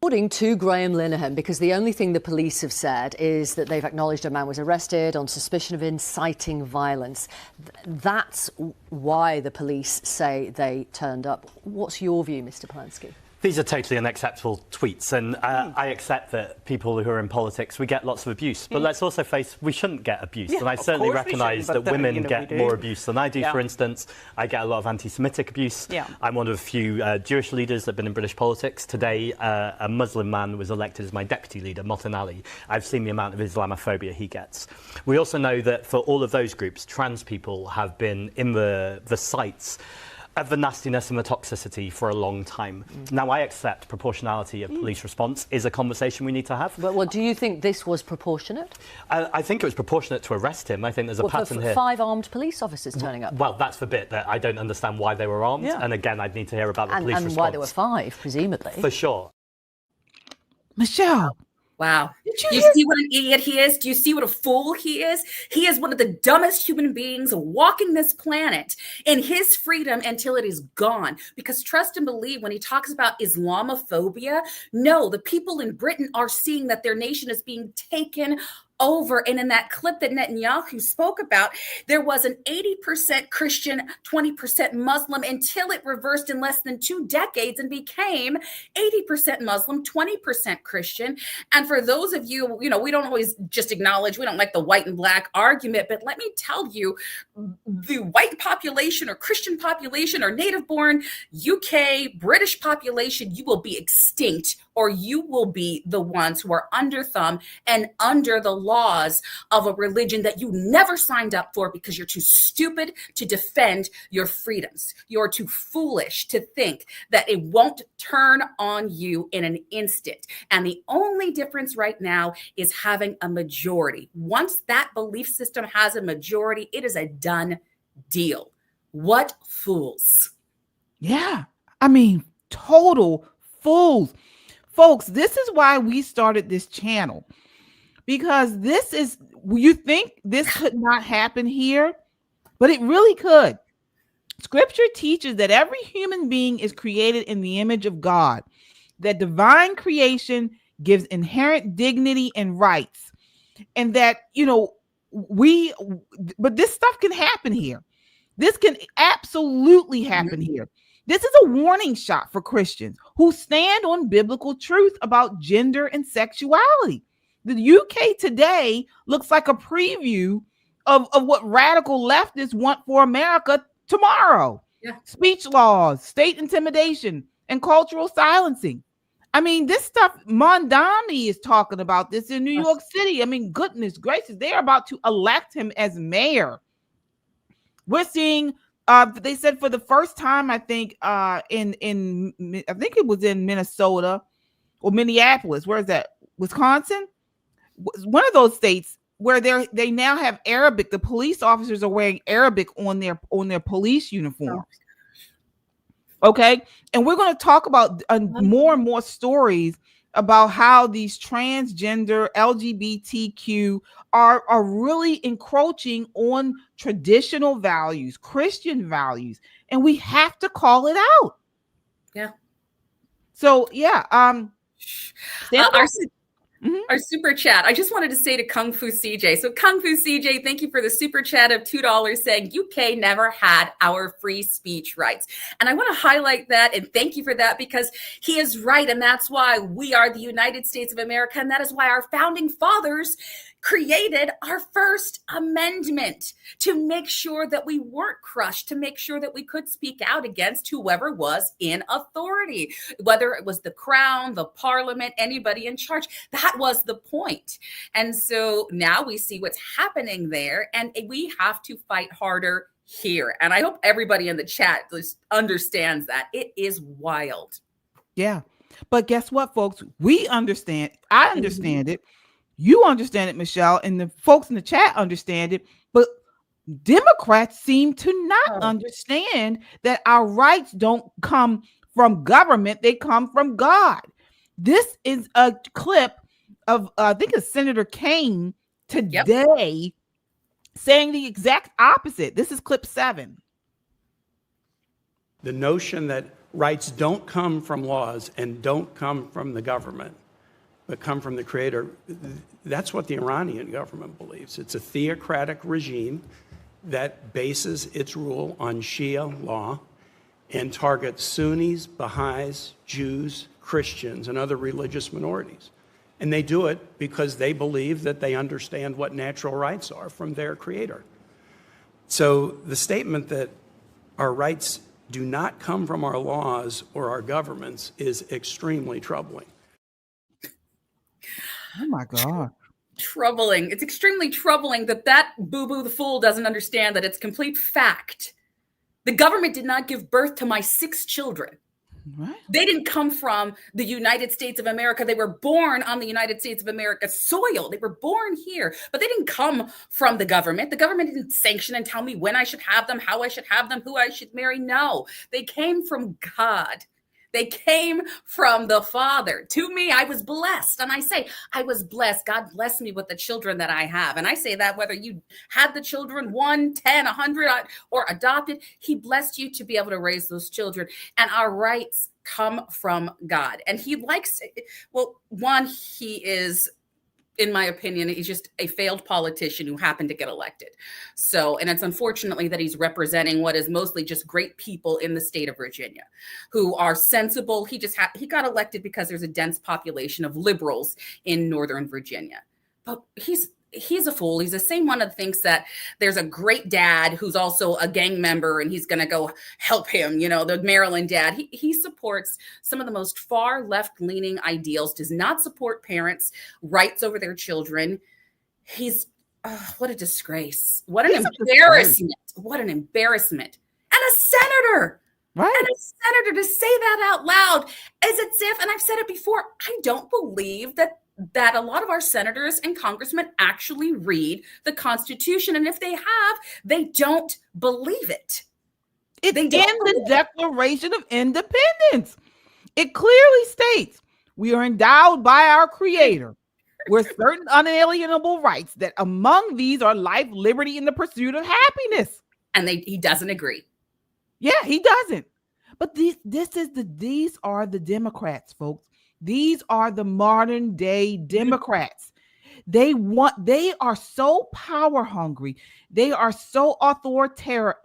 According to Graham Linehan, because the only thing the police have said is that they've acknowledged a man was arrested on suspicion of inciting violence. That's why the police say they turned up. What's your view, Mr. Polanski? These are totally unacceptable tweets, and I accept that people who are in politics, we get lots of abuse, but let's also face we shouldn't get abuse, and I certainly recognise that women get more abuse than I do. For instance, I get a lot of anti-Semitic abuse. I'm one of a few Jewish leaders that have been in British politics. Today, a Muslim man was elected as my deputy leader, Motin Ali. I've seen the amount of Islamophobia he gets. We also know that for all of those groups, trans people have been in the sights of the nastiness and the toxicity for a long time. Now, I accept proportionality of police response is a conversation we need to have. But do you think this was proportionate? I think it was proportionate to arrest him. I think there's a pattern here. 5 armed police officers turning up. Well, that's the bit that I don't understand why they were armed. And again, I'd need to hear about the police response. And why there were 5, presumably. For sure. Michelle. Wow. Do you see what an idiot he is? Do you see what a fool he is? He is one of the dumbest human beings walking this planet in his freedom until it is gone. Because trust and believe when he talks about Islamophobia, no, the people in Britain are seeing that their nation is being taken over. And in that clip that Netanyahu spoke about, there was an 80% Christian, 20% Muslim until it reversed in less than 2 decades and became 80% Muslim, 20% Christian. And for those of you, you know, we don't always just acknowledge, we don't like the white and black argument, but let me tell you, the white population or Christian population or native born UK, British population, you will be extinct, or you will be the ones who are under thumb and under the laws of a religion that you never signed up for because you're too stupid to defend your freedoms. You're too foolish to think that it won't turn on you in an instant. And the only difference right now is having a majority. Once that belief system has a majority, it is a done deal. What fools. Yeah. I mean, total fools. Folks, this is why we started this channel, because this is, you think this could not happen here, but it really could. Scripture teaches that every human being is created in the image of God, that divine creation gives inherent dignity and rights, and that, you know, but this stuff can happen here. This can absolutely happen here. This is a warning shot for Christians who stand on biblical truth about gender and sexuality. The UK today looks like a preview of what radical leftists want for America tomorrow. Speech laws, state intimidation, and cultural silencing. I mean, this stuff, Mondani is talking about this in New York City. I mean, goodness gracious, they're about to elect him as mayor. We're seeing they said for the first time, I think, I think it was in Minnesota or Minneapolis. Where is that? Wisconsin? One of those states where they now have Arabic. The police officers are wearing Arabic on their police uniforms. Okay, and we're going to talk about more and more stories about how these transgender LGBTQ are really encroaching on traditional values, Christian values, and we have to call it out. Yeah. So yeah, our super chat. I just wanted to say to Kung Fu CJ. So Kung Fu CJ, thank you for the super chat of $2 saying UK never had our free speech rights. And I want to highlight that and thank you for that, because he is right. And that's why we are the United States of America. And that is why our founding fathers created our First Amendment to make sure that we weren't crushed, to make sure that we could speak out against whoever was in authority, whether it was the crown, the parliament, anybody in charge. That was the point. And so now we see what's happening there, and we have to fight harder here. And I hope everybody in the chat understands that. It is wild. Yeah. But guess what, folks? We understand. I understand it. You understand it, Michelle, and the folks in the chat understand it. But Democrats seem to not understand that our rights don't come from government. They come from God. This is a clip of, I think it's Senator Kaine today saying the exact opposite. This is clip 7. The notion that rights don't come from laws and don't come from the government, but come from the creator, that's what the Iranian government believes. It's a theocratic regime that bases its rule on Shia law and targets Sunnis, Baha'is, Jews, Christians, and other religious minorities. And they do it because they believe that they understand what natural rights are from their creator. So the statement that our rights do not come from our laws or our governments is extremely troubling. Oh my God. Troubling. It's extremely troubling that boo-boo the fool doesn't understand that it's complete fact. The government did not give birth to my 6 children. What? They didn't come from the United States of America. They were born on the United States of America soil. They were born here, but they didn't come from the government. The government didn't sanction and tell me when I should have them, how I should have them, who I should marry. No, they came from God. They came from the Father. To me, I was blessed. And I say, I was blessed. God blessed me with the children that I have. And I say that whether you had the children 1, 10, 100, or adopted, he blessed you to be able to raise those children. And our rights come from God. And he likes, well, one, he is, in my opinion, he's just a failed politician who happened to get elected. So, and it's unfortunately that he's representing what is mostly just great people in the state of Virginia who are sensible. He got elected because there's a dense population of liberals in Northern Virginia. But he's a fool. He's the same one that thinks that there's a great dad who's also a gang member and he's going to go help him. You know, the Maryland dad, he supports some of the most far left-leaning ideals, does not support parents' rights over their children. He's, what a disgrace. What an embarrassment. What an embarrassment. And a senator. Right. And a senator to say that out loud as if, and I've said it before, I don't believe that a lot of our senators and congressmen actually read the Constitution. And if they have, they don't believe it. It's in the Declaration of Independence. It clearly states we are endowed by our Creator with certain unalienable rights, that among these are life, liberty, and the pursuit of happiness. And he doesn't agree. Yeah, he doesn't. But these are the Democrats, folks. These are the modern day Democrats. They are so power hungry. They are so autocratic,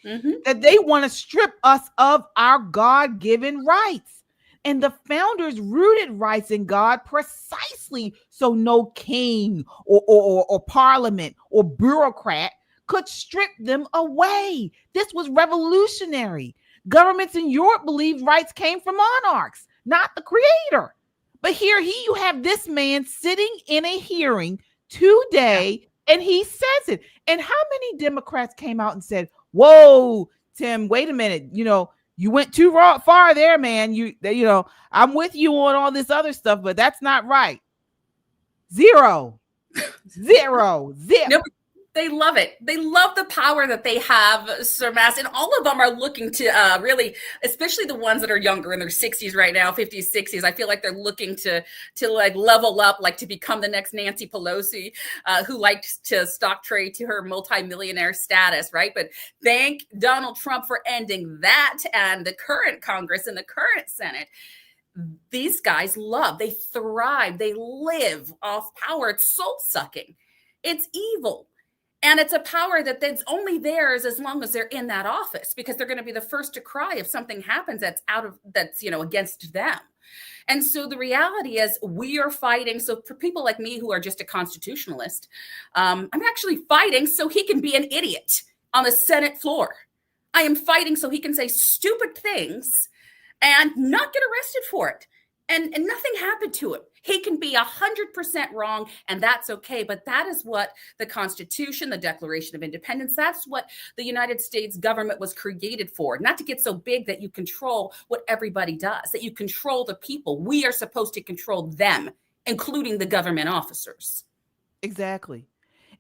that they want to strip us of our God-given rights. And the founders rooted rights in God precisely so no king or parliament or bureaucrat could strip them away. This was revolutionary. Governments in Europe believed rights came from monarchs, not the Creator. But here you have this man sitting in a hearing today, and he says it. And how many Democrats came out and said, whoa, Tim, wait a minute. You know, you went too far there, man. You know, I'm with you on all this other stuff, but that's not right. Zero. No, they love it. They love the power that they have surmassed. And all of them are looking to really, especially the ones that are younger in their 60s right now, 50s, 60s. I feel like they're looking to like level up, like to become the next Nancy Pelosi, who liked to stock trade to her multimillionaire status, right? But thank Donald Trump for ending that, and the current Congress and the current Senate. These guys they thrive, they live off power. It's soul-sucking. It's evil. And it's a power that's only theirs as long as they're in that office, because they're going to be the first to cry if something happens that's against them. And so the reality is we are fighting. So for people like me who are just a constitutionalist, I'm actually fighting so he can be an idiot on the Senate floor. I am fighting so he can say stupid things and not get arrested for it. And nothing happened to him. He can be 100% wrong, and that's okay. But that is what the Constitution, the Declaration of Independence, that's what the United States government was created for. Not to get so big that you control what everybody does, that you control the people. We are supposed to control them, including the government officers. Exactly.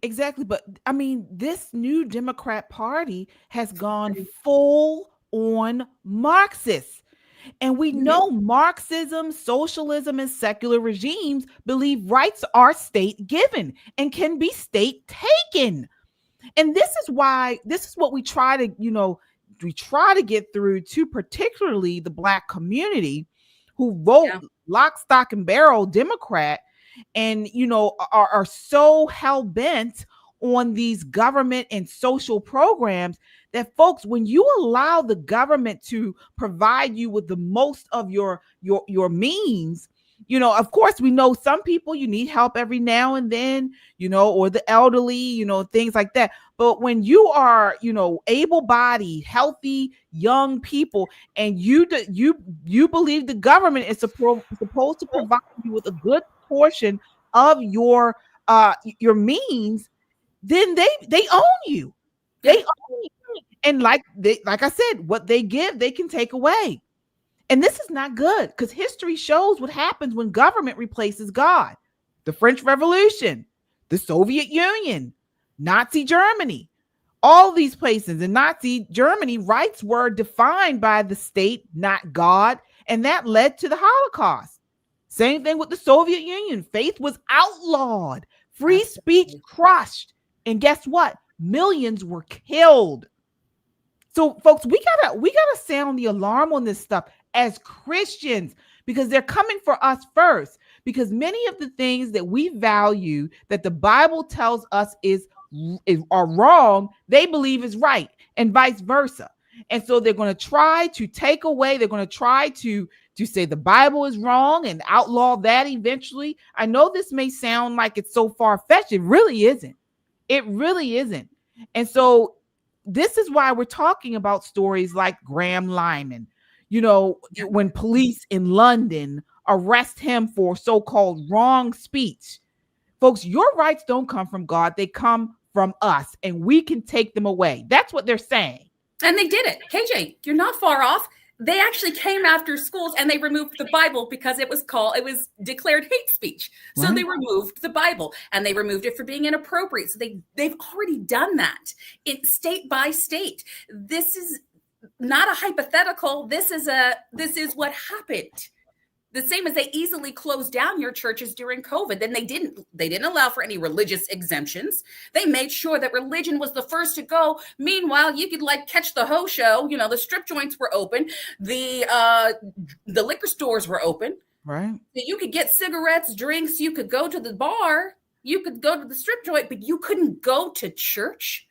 Exactly. But I mean, this new Democrat Party has gone full on Marxist. And we know Marxism, socialism, and secular regimes believe rights are state given and can be state taken. And this is what we try to get through to particularly the Black community who vote lock, stock, and barrel Democrat and, are so hell bent on these government and social programs that, folks, when you allow the government to provide you with the most of your means, of course, we know some people, you need help every now and then, or the elderly, things like that. But when you are, able-bodied, healthy, young people, and you believe the government is supposed to provide you with a good portion of your means, then they own you. They own you. And like I said, what they give, they can take away. And this is not good because history shows what happens when government replaces God. The French Revolution, the Soviet Union, Nazi Germany, all these places. In Nazi Germany, rights were defined by the state, not God. And that led to the Holocaust. Same thing with the Soviet Union. Faith was outlawed, free speech crushed. And guess what? Millions were killed. So, folks, we gotta sound the alarm on this stuff as Christians because they're coming for us first. Because many of the things that we value that the Bible tells us are wrong, they believe is right, and vice versa. And so they're going to try to take away. They're going to try to say the Bible is wrong and outlaw that eventually. I know this may sound like it's so far-fetched. It really isn't. It really isn't. And so this is why we're talking about stories like Graham Lyman, when police in London arrest him for so-called wrong speech. Folks, your rights don't come from God. They come from us, and we can take them away. That's what they're saying. And they did it. KJ, you're not far off. They actually came after schools and they removed the Bible because it was declared hate speech. So They removed the Bible and they removed it for being inappropriate. So they've already done that state by state. This is not a hypothetical. This is what happened. The same as they easily closed down your churches during COVID. Then they didn't allow for any religious exemptions. They made sure that religion was the first to go. Meanwhile, you could catch the ho show. The strip joints were open. The liquor stores were open. Right. You could get cigarettes, drinks. You could go to the bar. You could go to the strip joint, but you couldn't go to church.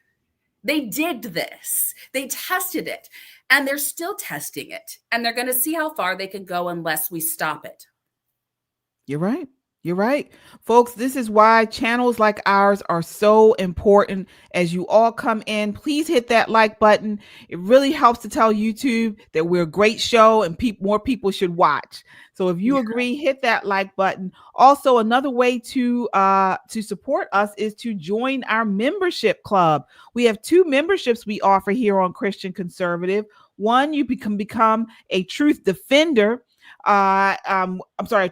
They did this. They tested it. And they're still testing it. And they're going to see how far they can go unless we stop it. You're right. You're right. Folks, this is why channels like ours are so important. As you all come in, please hit that like button. It really helps to tell YouTube that we're a great show and more people should watch. So if you agree, hit that like button. Also, another way to support us is to join our membership club. We have 2 memberships we offer here on Christian Conservative. One, you can become a truth defender. A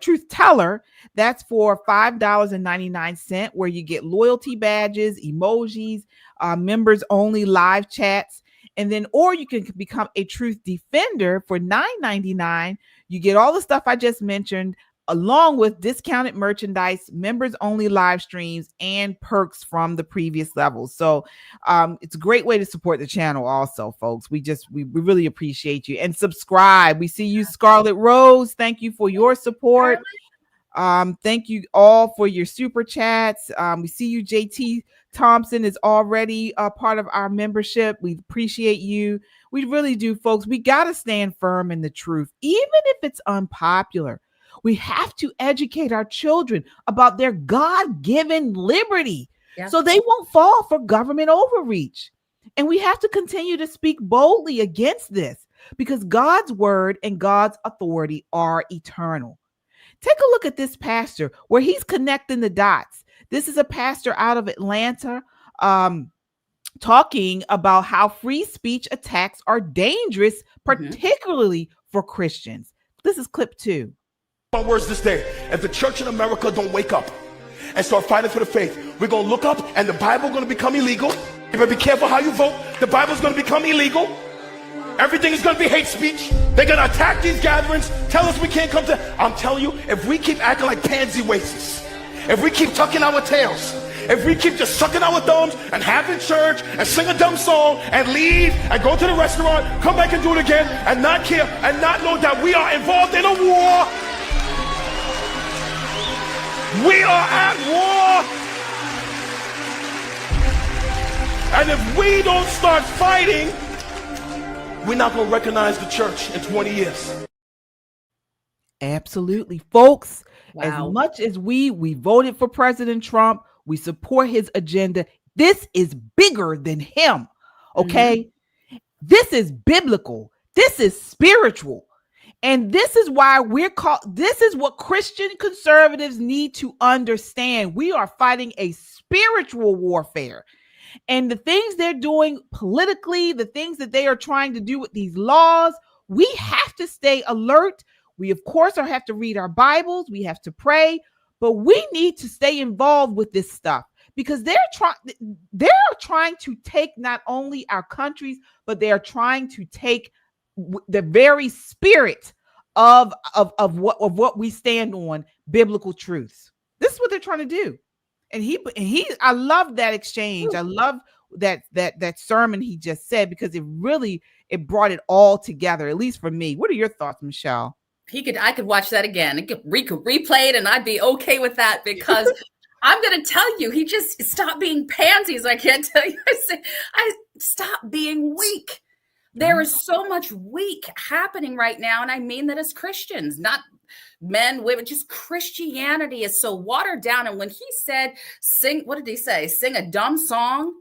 truth teller. That's for $5.99, where you get loyalty badges, emojis, members only live chats. And then, or you can become a truth defender for $9.99. You get all the stuff I just mentioned, along with discounted merchandise, members only live streams, and perks from the previous levels. So it's a great way to support the channel also, folks. We really appreciate you. And subscribe. We see you, Scarlet Rose. Thank you for your support. Thank you all for your super chats. We see you. JT Thompson is already a part of our membership. We appreciate you. We really do, folks. We got to stand firm in the truth, even if it's unpopular. We have to educate our children about their God-given liberty, so they won't fall for government overreach. And we have to continue to speak boldly against this, because God's word and God's authority are eternal. Take a look at this pastor where he's connecting the dots. This is a pastor out of Atlanta talking about how free speech attacks are dangerous, particularly for Christians. This is clip 2. My words this day: if the church in America don't wake up and start fighting for the faith, we're going to look up and the Bible going to become illegal. You better be careful how you vote. The Bible's going to become illegal. Everything is going to be hate speech. They're going to attack these gatherings, tell us we can't come to. I'm telling you, if we keep acting like pansy waists, if we keep tucking our tails, if we keep just sucking our thumbs and having church and sing a dumb song and leave and go to the restaurant, come back and do it again and not care and not know that we are involved in a war. We are at war. And if we don't start fighting, we're not going to recognize the church in 20 years. Absolutely, folks. As much as we voted for President Trump, we support his agenda. This is bigger than him. Okay. This is biblical. This is spiritual. And this is why this is what Christian conservatives need to understand. We are fighting a spiritual warfare. And the things they're doing politically, the things that they are trying to do with these laws, we have to stay alert. We, of course, have to read our Bibles. We have to pray, but we need to stay involved with this stuff, because they're trying to take not only our countries, but they are trying to take the very spirit of what we stand on, biblical truths. This is what they're trying to do. And I love that exchange. I love that sermon he just said, because it brought it all together, at least for me. What are your thoughts, Michelle? I could watch that again. It could replay it, and I'd be okay with that, because I'm going to tell you, he just stopped being pansies. I can't tell you. I stopped being weak. There is so much weak happening right now. And I mean that as Christians, not men, women, just Christianity is so watered down. And when he said, what did he say? Sing a dumb song.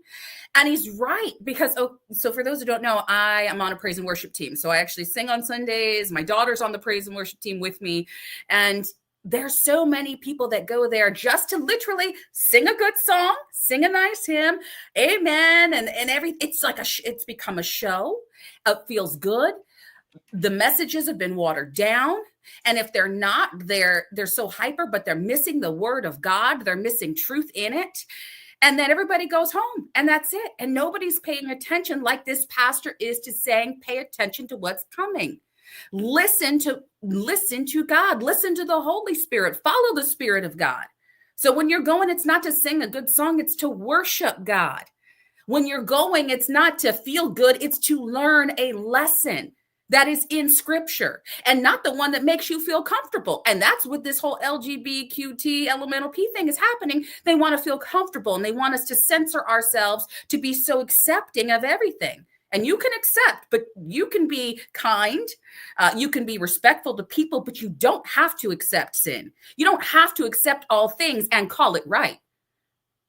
And he's right, because, so for those who don't know, I am on a praise and worship team. So I actually sing on Sundays. My daughter's on the praise and worship team with me. And there's so many people that go there just to literally sing a good song, sing a nice hymn, amen, and everything. It's like it's become a show. It feels good. The messages have been watered down. And if they're not, they're so hyper, but they're missing the word of God. They're missing truth in it. And then everybody goes home, and that's it. And nobody's paying attention like this pastor is to saying, pay attention to what's coming. Listen to God. Listen to the Holy Spirit. Follow the Spirit of God. So when you're going, it's not to sing a good song. It's to worship God. When you're going, it's not to feel good. It's to learn a lesson that is in scripture, and not the one that makes you feel comfortable. And that's what this whole LGBTQT elemental P thing is happening. They want to feel comfortable, and they want us to censor ourselves to be so accepting of everything. And you can accept, but you can be kind. You can be respectful to people, but you don't have to accept sin. You don't have to accept all things and call it right.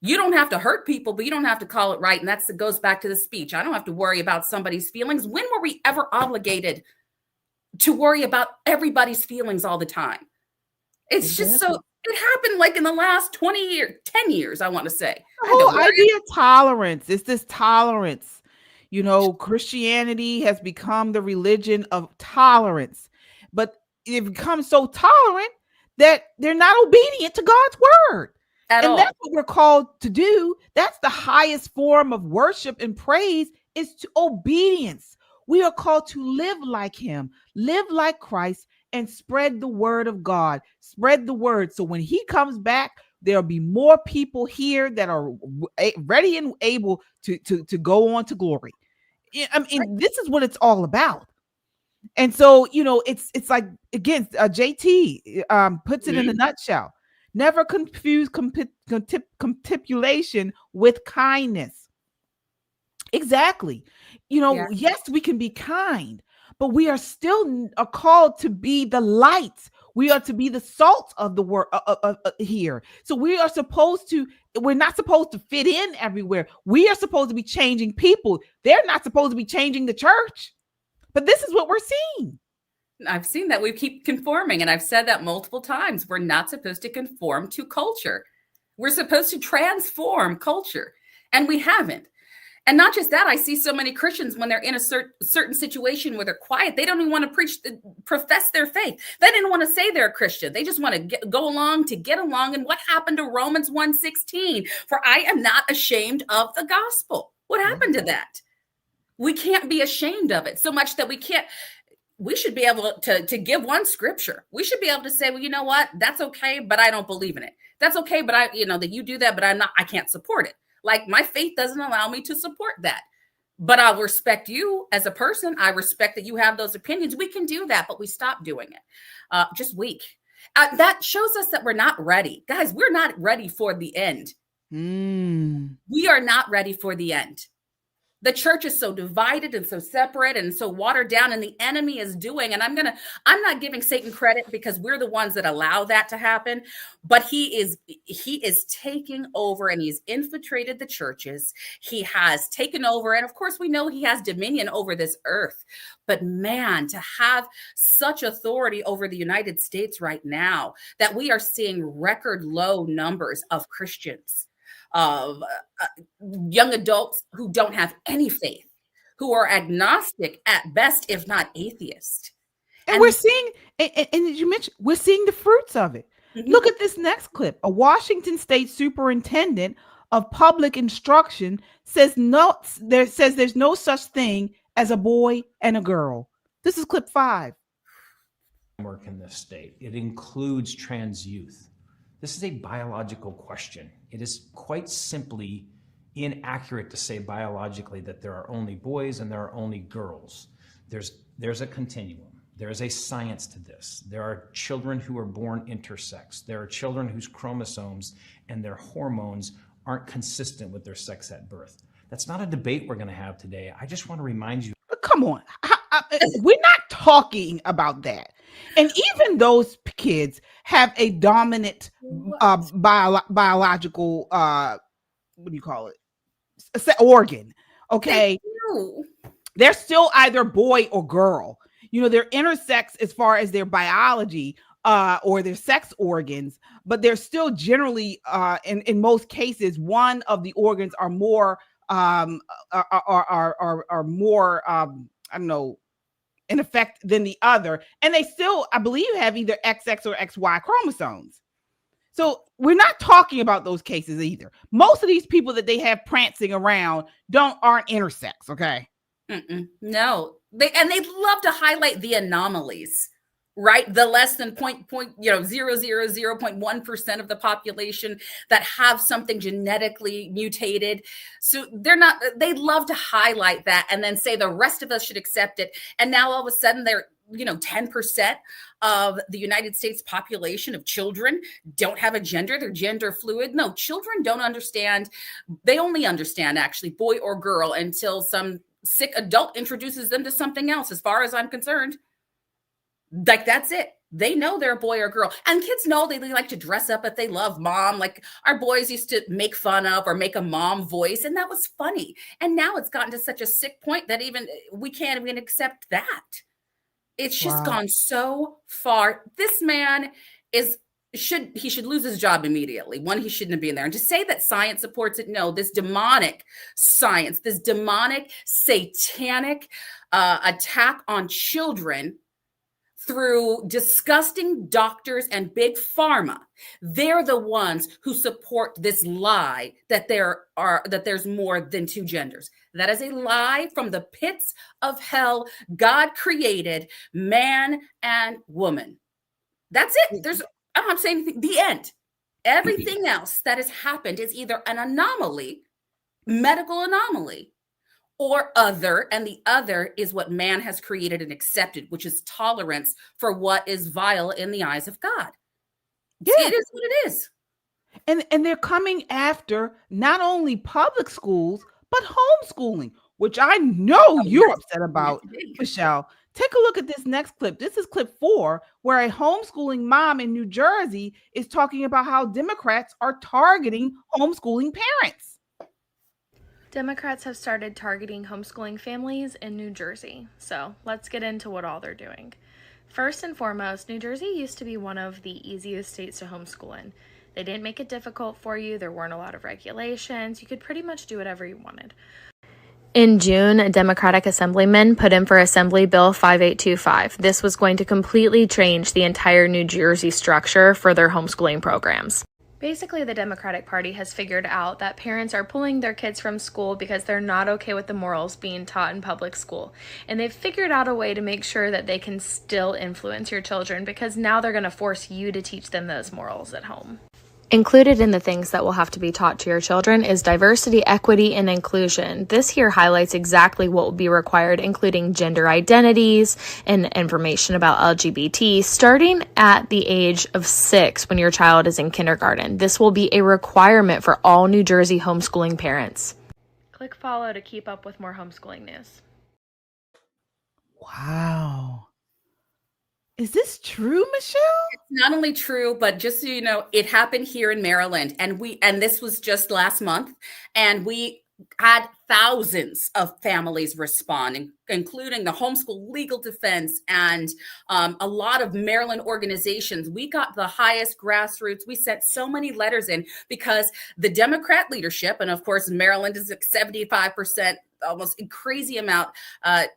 You don't have to hurt people, but you don't have to call it right. And that goes back to the speech. I don't have to worry about somebody's feelings. When were we ever obligated to worry about everybody's feelings all the time? It's just so, it happened like in the last 20 years, 10 years, I want to say. The whole idea of tolerance. It's this tolerance. You know, Christianity has become the religion of tolerance, but it becomes so tolerant that they're not obedient to God's word. That's what we're called to do. That's the highest form of worship and praise, is to obedience. We are called to live like him, live like Christ, and spread the word of God. Spread the word. So when he comes back, there'll be more people here that are ready and able to go on to glory. I mean, this is what it's all about. And so, it's like, again, JT puts it in a nutshell. Never confuse contemptuation with kindness. Exactly. Yes, we can be kind, but we are still called to be the light. We are to be the salt of the world here. So we're not supposed to fit in everywhere. We are supposed to be changing people. They're not supposed to be changing the church. But this is what we're seeing. I've seen that. We keep conforming. And I've said that multiple times. We're not supposed to conform to culture. We're supposed to transform culture. And we haven't. And not just that, I see so many Christians when they're in a certain situation where they're quiet, they don't even want to profess their faith. They didn't want to say they're a Christian. They just want to go along to get along. And what happened to Romans 1:16? For I am not ashamed of the gospel. What happened to that? We can't be ashamed of it so much that we should be able to give one scripture. We should be able to say, well, you know what? That's okay, but I don't believe in it. That's okay, but that you do that, but I can't support it. Like, my faith doesn't allow me to support that. But I'll respect you as a person. I respect that you have those opinions. We can do that, but we stop doing it. Just weak. That shows us that we're not ready. Guys, we're not ready for the end. We are not ready for the end. The church is so divided and so separate and so watered down, and the enemy is doing, and I'm not giving Satan credit because we're the ones that allow that to happen, but he is taking over, and he's infiltrated the churches. He has taken over. And of course we know he has dominion over this earth, but man, to have such authority over the United States right now, that we are seeing record low numbers of Christians, of young adults who don't have any faith, who are agnostic at best, if not atheist. And we're seeing, and you mentioned, we're seeing the fruits of it. Look at this next clip. A Washington State superintendent of public instruction says there's no such thing as a boy and a girl. This is clip 5. Work in this state. It includes trans youth. This is a biological question. It is quite simply inaccurate to say biologically that there are only boys and there are only girls. There's a continuum. There is a science to this. There are children who are born intersex. There are children whose chromosomes and their hormones aren't consistent with their sex at birth. That's not a debate we're going to have today. I just want to remind you. Come on. We're not talking about that. And even those kids have a dominant biological, what do you call it? Organ. Okay. They're still either boy or girl. They're intersex as far as their biology or their sex organs, but they're still generally, in most cases, one of the organs are more, I don't know, in effect than the other. And they still, I believe, have either XX or XY chromosomes. So we're not talking about those cases either. Most of these people that they have prancing around aren't intersex. Okay. No, they love to highlight the anomalies, right? The less than 0.1% of the population that have something genetically mutated. So they love to highlight that and then say the rest of us should accept it. And now all of a sudden they're, 10% of the United States population of children don't have a gender. They're gender fluid. No, children don't understand. They only understand actually boy or girl until some sick adult introduces them to something else, as far as I'm concerned. Like, that's it. They know they're a boy or girl. And kids know they like to dress up, but they love mom. Like, our boys used to make fun of or make a mom voice, and that was funny. And now it's gotten to such a sick point that even we can't even accept that. It's just gone so far. This man should lose his job immediately. One, he shouldn't have been there. And to say that science supports it, no, this demonic science, this demonic, satanic attack on children through disgusting doctors and big pharma, they're the ones who support this lie that there's more than two genders. That is a lie from the pits of hell. God created man and woman. That's it. I'm not saying anything. The end. Everything else that has happened is either an anomaly, medical anomaly, or other, and the other is what man has created and accepted, which is tolerance for what is vile in the eyes of God. Yeah. It is what it is. And they're coming after not only public schools, but homeschooling, which I know you're upset about, Michelle. Take a look at this next clip. This is clip 4, where a homeschooling mom in New Jersey is talking about how Democrats are targeting homeschooling parents. Democrats have started targeting homeschooling families in New Jersey. So let's get into what all they're doing. First and foremost, New Jersey used to be one of the easiest states to homeschool in. They didn't make it difficult for you. There weren't a lot of regulations. You could pretty much do whatever you wanted. In June, a Democratic assemblyman put in for Assembly Bill 5825. This was going to completely change the entire New Jersey structure for their homeschooling programs. Basically, the Democratic Party has figured out that parents are pulling their kids from school because they're not okay with the morals being taught in public school. And they've figured out a way to make sure that they can still influence your children, because now they're going to force you to teach them those morals at home. Included in the things that will have to be taught to your children is diversity, equity, and inclusion. This here highlights exactly what will be required, including gender identities and information about LGBT, starting at the age of 6 when your child is in kindergarten. This will be a requirement for all New Jersey homeschooling parents. Click follow to keep up with more homeschooling news. Wow. Is this true, Michelle? It's not only true, but just so you know, it happened here in Maryland, and this was just last month, and we had thousands of families respond, including the Homeschool Legal Defense and a lot of Maryland organizations. We got the highest grassroots. We sent so many letters in because the Democrat leadership, and of course, Maryland is like 75%, almost a crazy amount.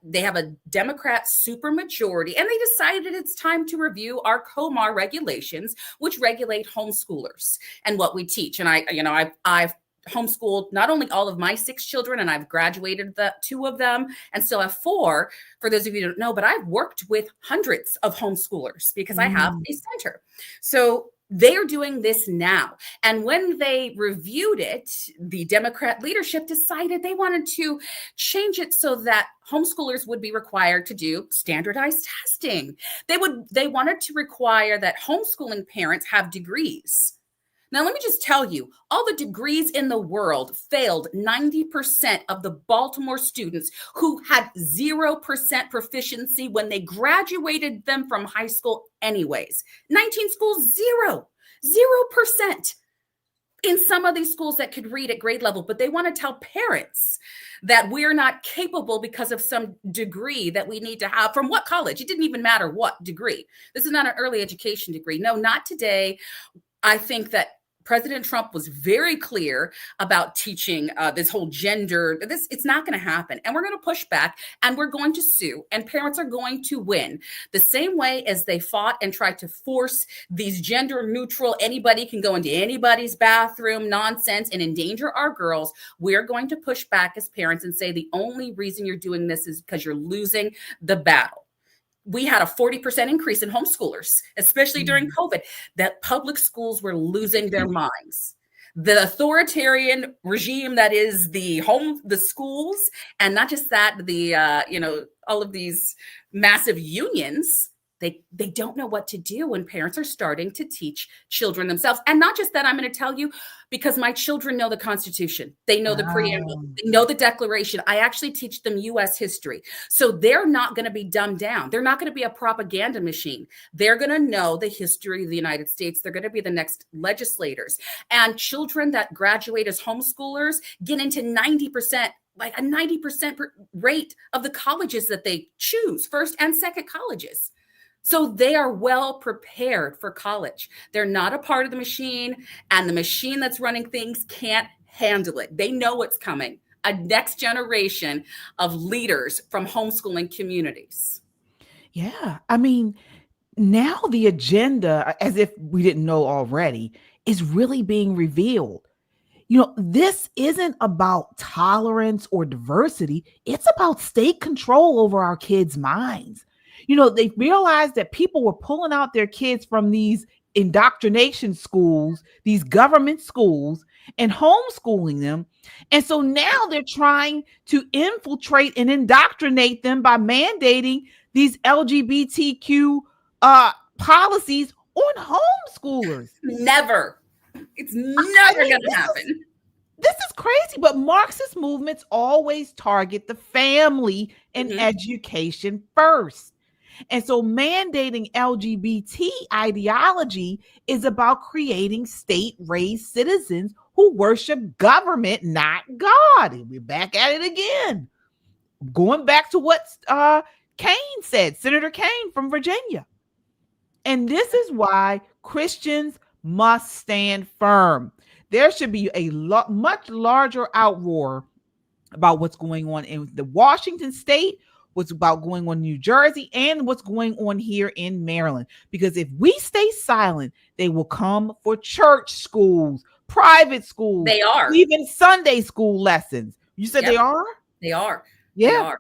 They have a Democrat supermajority, and they decided it's time to review our COMAR regulations, which regulate homeschoolers and what we teach. And I've homeschooled not only all of my 6 children, and I've graduated 2 of them and still have 4, for those of you who don't know, but I've worked with hundreds of homeschoolers because I have a center. So they are doing this now. And when they reviewed it, the Democrat leadership decided they wanted to change it so that homeschoolers would be required to do standardized testing. They wanted to require that homeschooling parents have degrees. Now, let me just tell you, all the degrees in the world failed 90% of the Baltimore students who had 0% proficiency when they graduated them from high school anyways. 19 schools, 0%. In some of these schools that could read at grade level, but they want to tell parents that we're not capable because of some degree that we need to have from what college? It didn't even matter what degree. This is not an early education degree. No, not today. I think that President Trump was very clear about teaching this whole gender. It's not going to happen. And we're going to push back, and we're going to sue, and parents are going to win. The same way as they fought and tried to force these gender neutral, anybody can go into anybody's bathroom nonsense and endanger our girls. We're going to push back as parents and say the only reason you're doing this is because you're losing the battle. We had a 40% increase in homeschoolers, especially during COVID, that public schools were losing their minds. The authoritarian regime that is the schools, and not just that, all of these massive unions, they don't know what to do when parents are starting to teach children themselves. And not just that, I'm going to tell you, because my children know the Constitution. They know the preamble. They know the Declaration. I actually teach them U.S. history. So they're not going to be dumbed down. They're not going to be a propaganda machine. They're going to know the history of the United States. They're going to be the next legislators. And children that graduate as homeschoolers get into 90%, like a 90% rate of the colleges that they choose, first and second colleges. So they are well prepared for college. They're not a part of the machine, and the machine that's running things can't handle it. They know what's coming, a next generation of leaders from homeschooling communities. Yeah, I mean, now the agenda, as if we didn't know already, is really being revealed. This isn't about tolerance or diversity. It's about state control over our kids' minds. They realized that people were pulling out their kids from these indoctrination schools, these government schools, and homeschooling them. And so now they're trying to infiltrate and indoctrinate them by mandating these LGBTQ policies on homeschoolers. Never. It's never going to happen. This is crazy, but Marxist movements always target the family and education first. And so mandating LGBT ideology is about creating state-raised citizens who worship government, not God. And we're back at it again. Going back to what Kane said, Senator Kane from Virginia. And this is why Christians must stand firm. There should be a much larger outroar about what's going on in the Washington state, what's about going on in New Jersey, and what's going on here in Maryland. Because if we stay silent, they will come for church schools, private schools. They are. Even Sunday school lessons. You said they are? They are. Yeah. They are.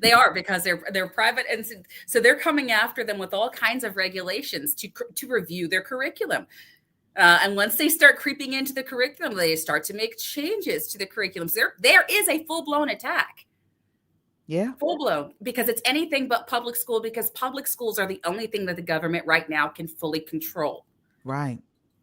They are, because they're private, and so they're coming after them with all kinds of regulations to review their curriculum. And once they start creeping into the curriculum, they start to make changes to the curriculum. So there is a full-blown attack. Yeah. Full-blown, because it's anything but public school, because public schools are the only thing that the government right now can fully control. Right.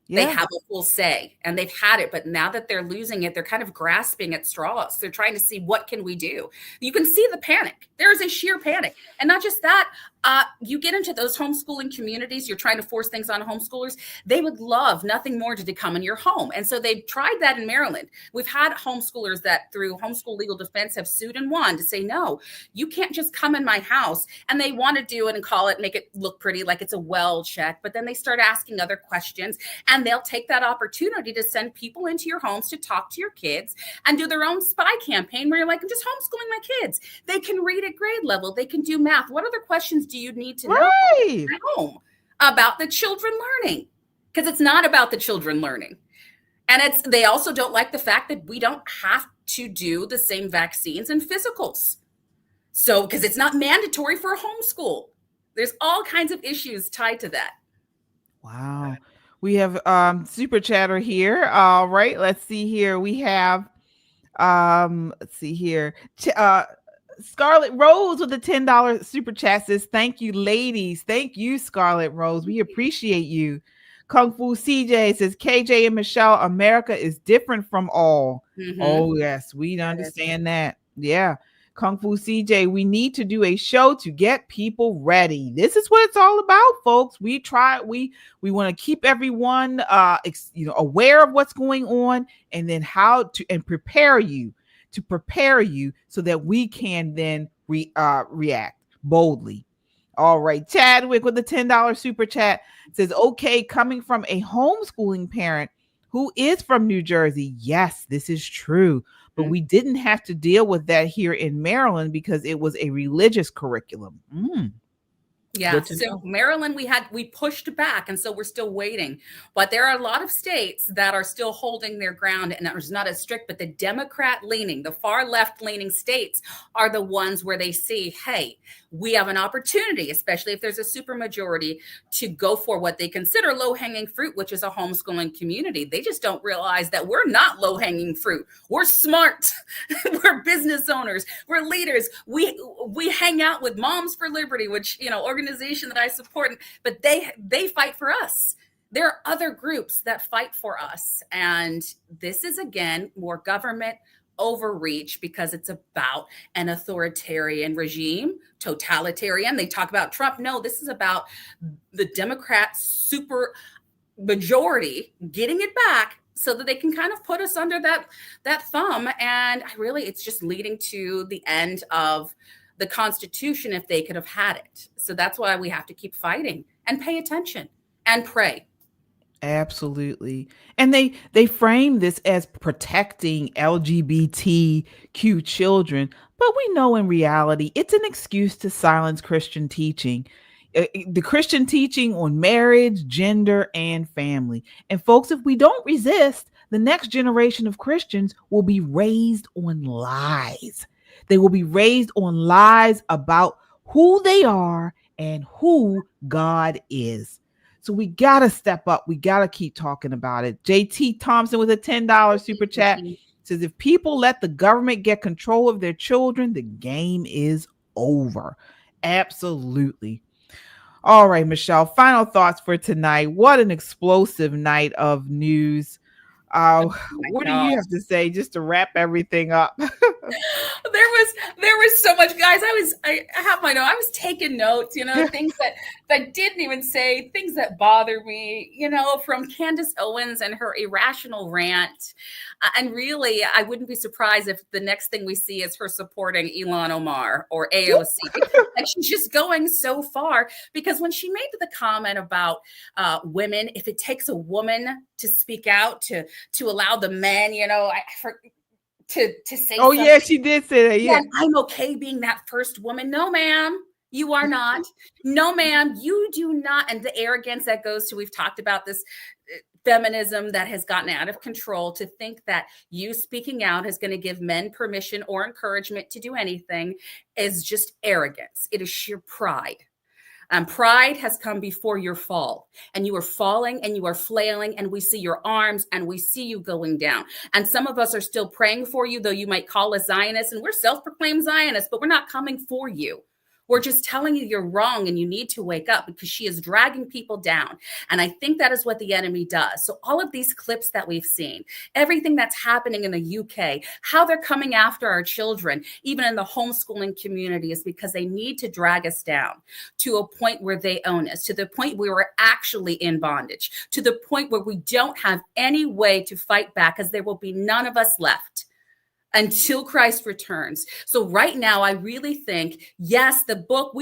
They have a full say, and they've had it, but now that they're losing it, they're kind of grasping at straws. They're trying to see, what can we do? You can see the panic. There is a sheer panic. And not just that, you get into those homeschooling communities, you're trying to force things on homeschoolers. They would love nothing more to come in your home. And so they've tried that in Maryland. We've had homeschoolers that through homeschool legal defense have sued and won to say, no, you can't just come in my house. And they want to do it and call it, make it look pretty, like it's a well check. But then they start asking other questions, and they'll take that opportunity to send people into your homes to talk to your kids and do their own spy campaign where you're like, I'm just homeschooling my kids. They can read at grade level. They can do math. What other questions do you need to know at home about the children learning? Because it's not about the children learning. And they also don't like the fact that we don't have to do the same vaccines and physicals. So, because it's not mandatory for a homeschool. There's all kinds of issues tied to that. Wow. We have super chatter here. All right, let's see here. We have let's see here. Scarlet Rose with the $10 super chat says, thank you, ladies. Thank you, Scarlet Rose. We appreciate you. Kung Fu CJ says, KJ and Michelle, America is different from all. Oh, yes, we understand that. Yeah. Kung Fu CJ, we need to do a show to get people ready. This is what it's all about, folks. We want to keep everyone aware of what's going on, and then how to prepare you so that we can then react boldly. All right, Chadwick with the $10 super chat says, okay, coming from a homeschooling parent who is from New Jersey, yes, this is true. But we didn't have to deal with that here in Maryland because it was a religious curriculum. Yeah. So Maryland, we pushed back, and so we're still waiting. But there are a lot of states that are still holding their ground, and it's not as strict. But the Democrat leaning, the far left leaning states are the ones where they see, hey, we have an opportunity, especially if there's a supermajority, to go for what they consider low hanging fruit, which is a homeschooling community. They just don't realize that we're not low hanging fruit. We're smart. We're business owners. We're leaders. We hang out with Moms for Liberty, which, organization that I support, but they fight for us. There are other groups that fight for us. And this is, again, more government overreach because it's about an authoritarian regime, totalitarian. They talk about Trump. No, this is about the Democrat super majority getting it back so that they can kind of put us under that thumb. And it's just leading to the end of the Constitution if they could have had it. So that's why we have to keep fighting and pay attention and pray. Absolutely. And they frame this as protecting LGBTQ children, but we know in reality it's an excuse to silence Christian teaching. The Christian teaching on marriage, gender, and family. And folks, if we don't resist, the next generation of Christians will be raised on lies. They will be raised on lies about who they are and who God is. So we got to step up. We got to keep talking about it. JT Thompson with a $10 super chat says, if people let the government get control of their children, the game is over. Absolutely. All right, Michelle, final thoughts for tonight. What an explosive night of news. What do you have to say just to wrap everything up? There was so much, guys. I have my note. I was taking notes, things that didn't even say, things that bother me, from Candace Owens and her irrational rant. And really, I wouldn't be surprised if the next thing we see is her supporting Ilhan Omar or AOC. Like, she's just going so far, because when she made the comment about women, if it takes a woman to speak out, to allow the men, to say, oh yeah, she did say that. Yeah, I'm okay being that first woman. No, ma'am, you are not. No, ma'am, you do not. And the arrogance that goes to, we've talked about this feminism that has gotten out of control, to think that you speaking out is going to give men permission or encouragement to do anything is just arrogance. It is sheer pride. Pride has come before your fall, and you are falling and you are flailing, and we see your arms and we see you going down. And some of us are still praying for you, though you might call us Zionists, and we're self-proclaimed Zionists, but we're not coming for you. We're just telling you you're wrong and you need to wake up, because she is dragging people down. And I think that is what the enemy does. So all of these clips that we've seen, everything that's happening in the UK, how they're coming after our children, even in the homeschooling community, is because they need to drag us down to a point where they own us, to the point where we're actually in bondage, to the point where we don't have any way to fight back, because there will be none of us left until Christ returns. So right now, I really think, yes, the book,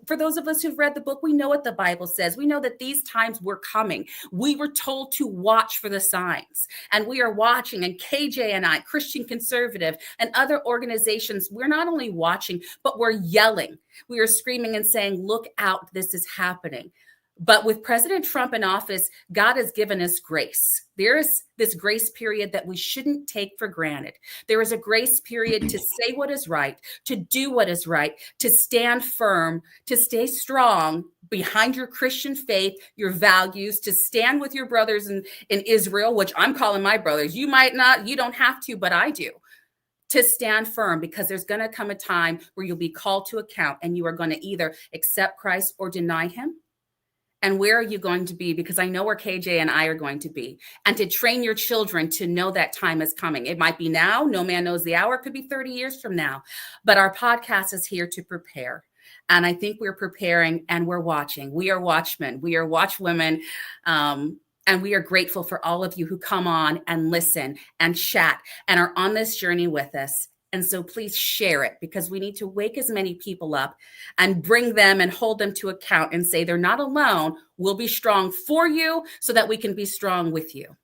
for those of us who've read the book, we know what the Bible says. We know that these times were coming. We were told to watch for the signs, and we are watching. And KJ&I, Christian Conservative, and other organizations, we're not only watching, but we're yelling. We are screaming and saying, look out, this is happening. But with President Trump in office, God has given us grace. There is this grace period that we shouldn't take for granted. There is a grace period to say what is right, to do what is right, to stand firm, to stay strong behind your Christian faith, your values, to stand with your brothers in Israel, which I'm calling my brothers. You might not, you don't have to, but I do. To stand firm, because there's going to come a time where you'll be called to account, and you are going to either accept Christ or deny him. And where are you going to be? Because I know where KJ and I are going to be. And to train your children to know that time is coming. It might be now. No man knows the hour. It could be 30 years from now. But our podcast is here to prepare. And I think we're preparing, and we're watching. We are watchmen. We are watchwomen. And we are grateful for all of you who come on and listen and chat and are on this journey with us. And so please share it, because we need to wake as many people up and bring them and hold them to account and say they're not alone. We'll be strong for you so that we can be strong with you.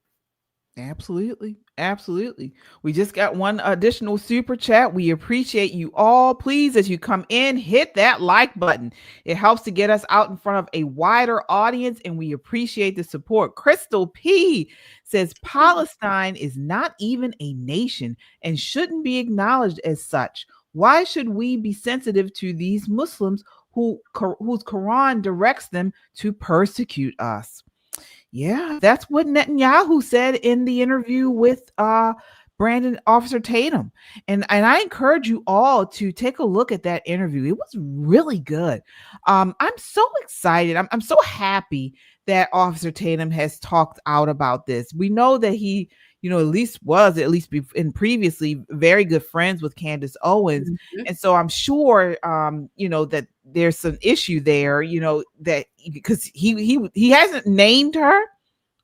Absolutely. Absolutely. We just got one additional super chat. We appreciate you all. Please, as you come in, hit that like button. It helps to get us out in front of a wider audience, and we appreciate the support. Crystal P says Palestine is not even a nation and shouldn't be acknowledged as such. Why should we be sensitive to these Muslims whose Quran directs them to persecute us? Yeah, that's what Netanyahu said in the interview with Brandon Officer Tatum. And I encourage you all to take a look at that interview. It was really good. I'm so excited. I'm so happy that Officer Tatum has talked out about this. We know that he, previously very good friends with Candace Owens. Mm-hmm. And so I'm sure, that there's some issue there, that because he hasn't named her,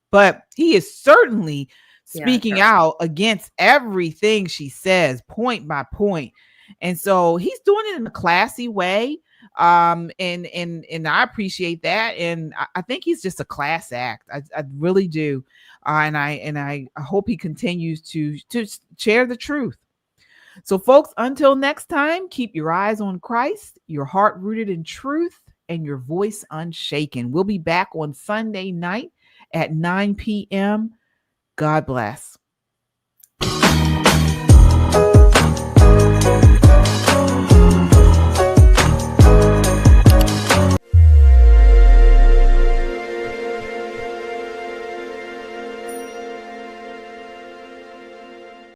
but he is certainly speaking out against everything she says, point by point. And so he's doing it in a classy way. And I appreciate that. And I think he's just a class act. I really do. And I hope he continues to share the truth. So folks, until next time, keep your eyes on Christ, your heart rooted in truth, and your voice unshaken. We'll be back on Sunday night at 9 p.m. God bless.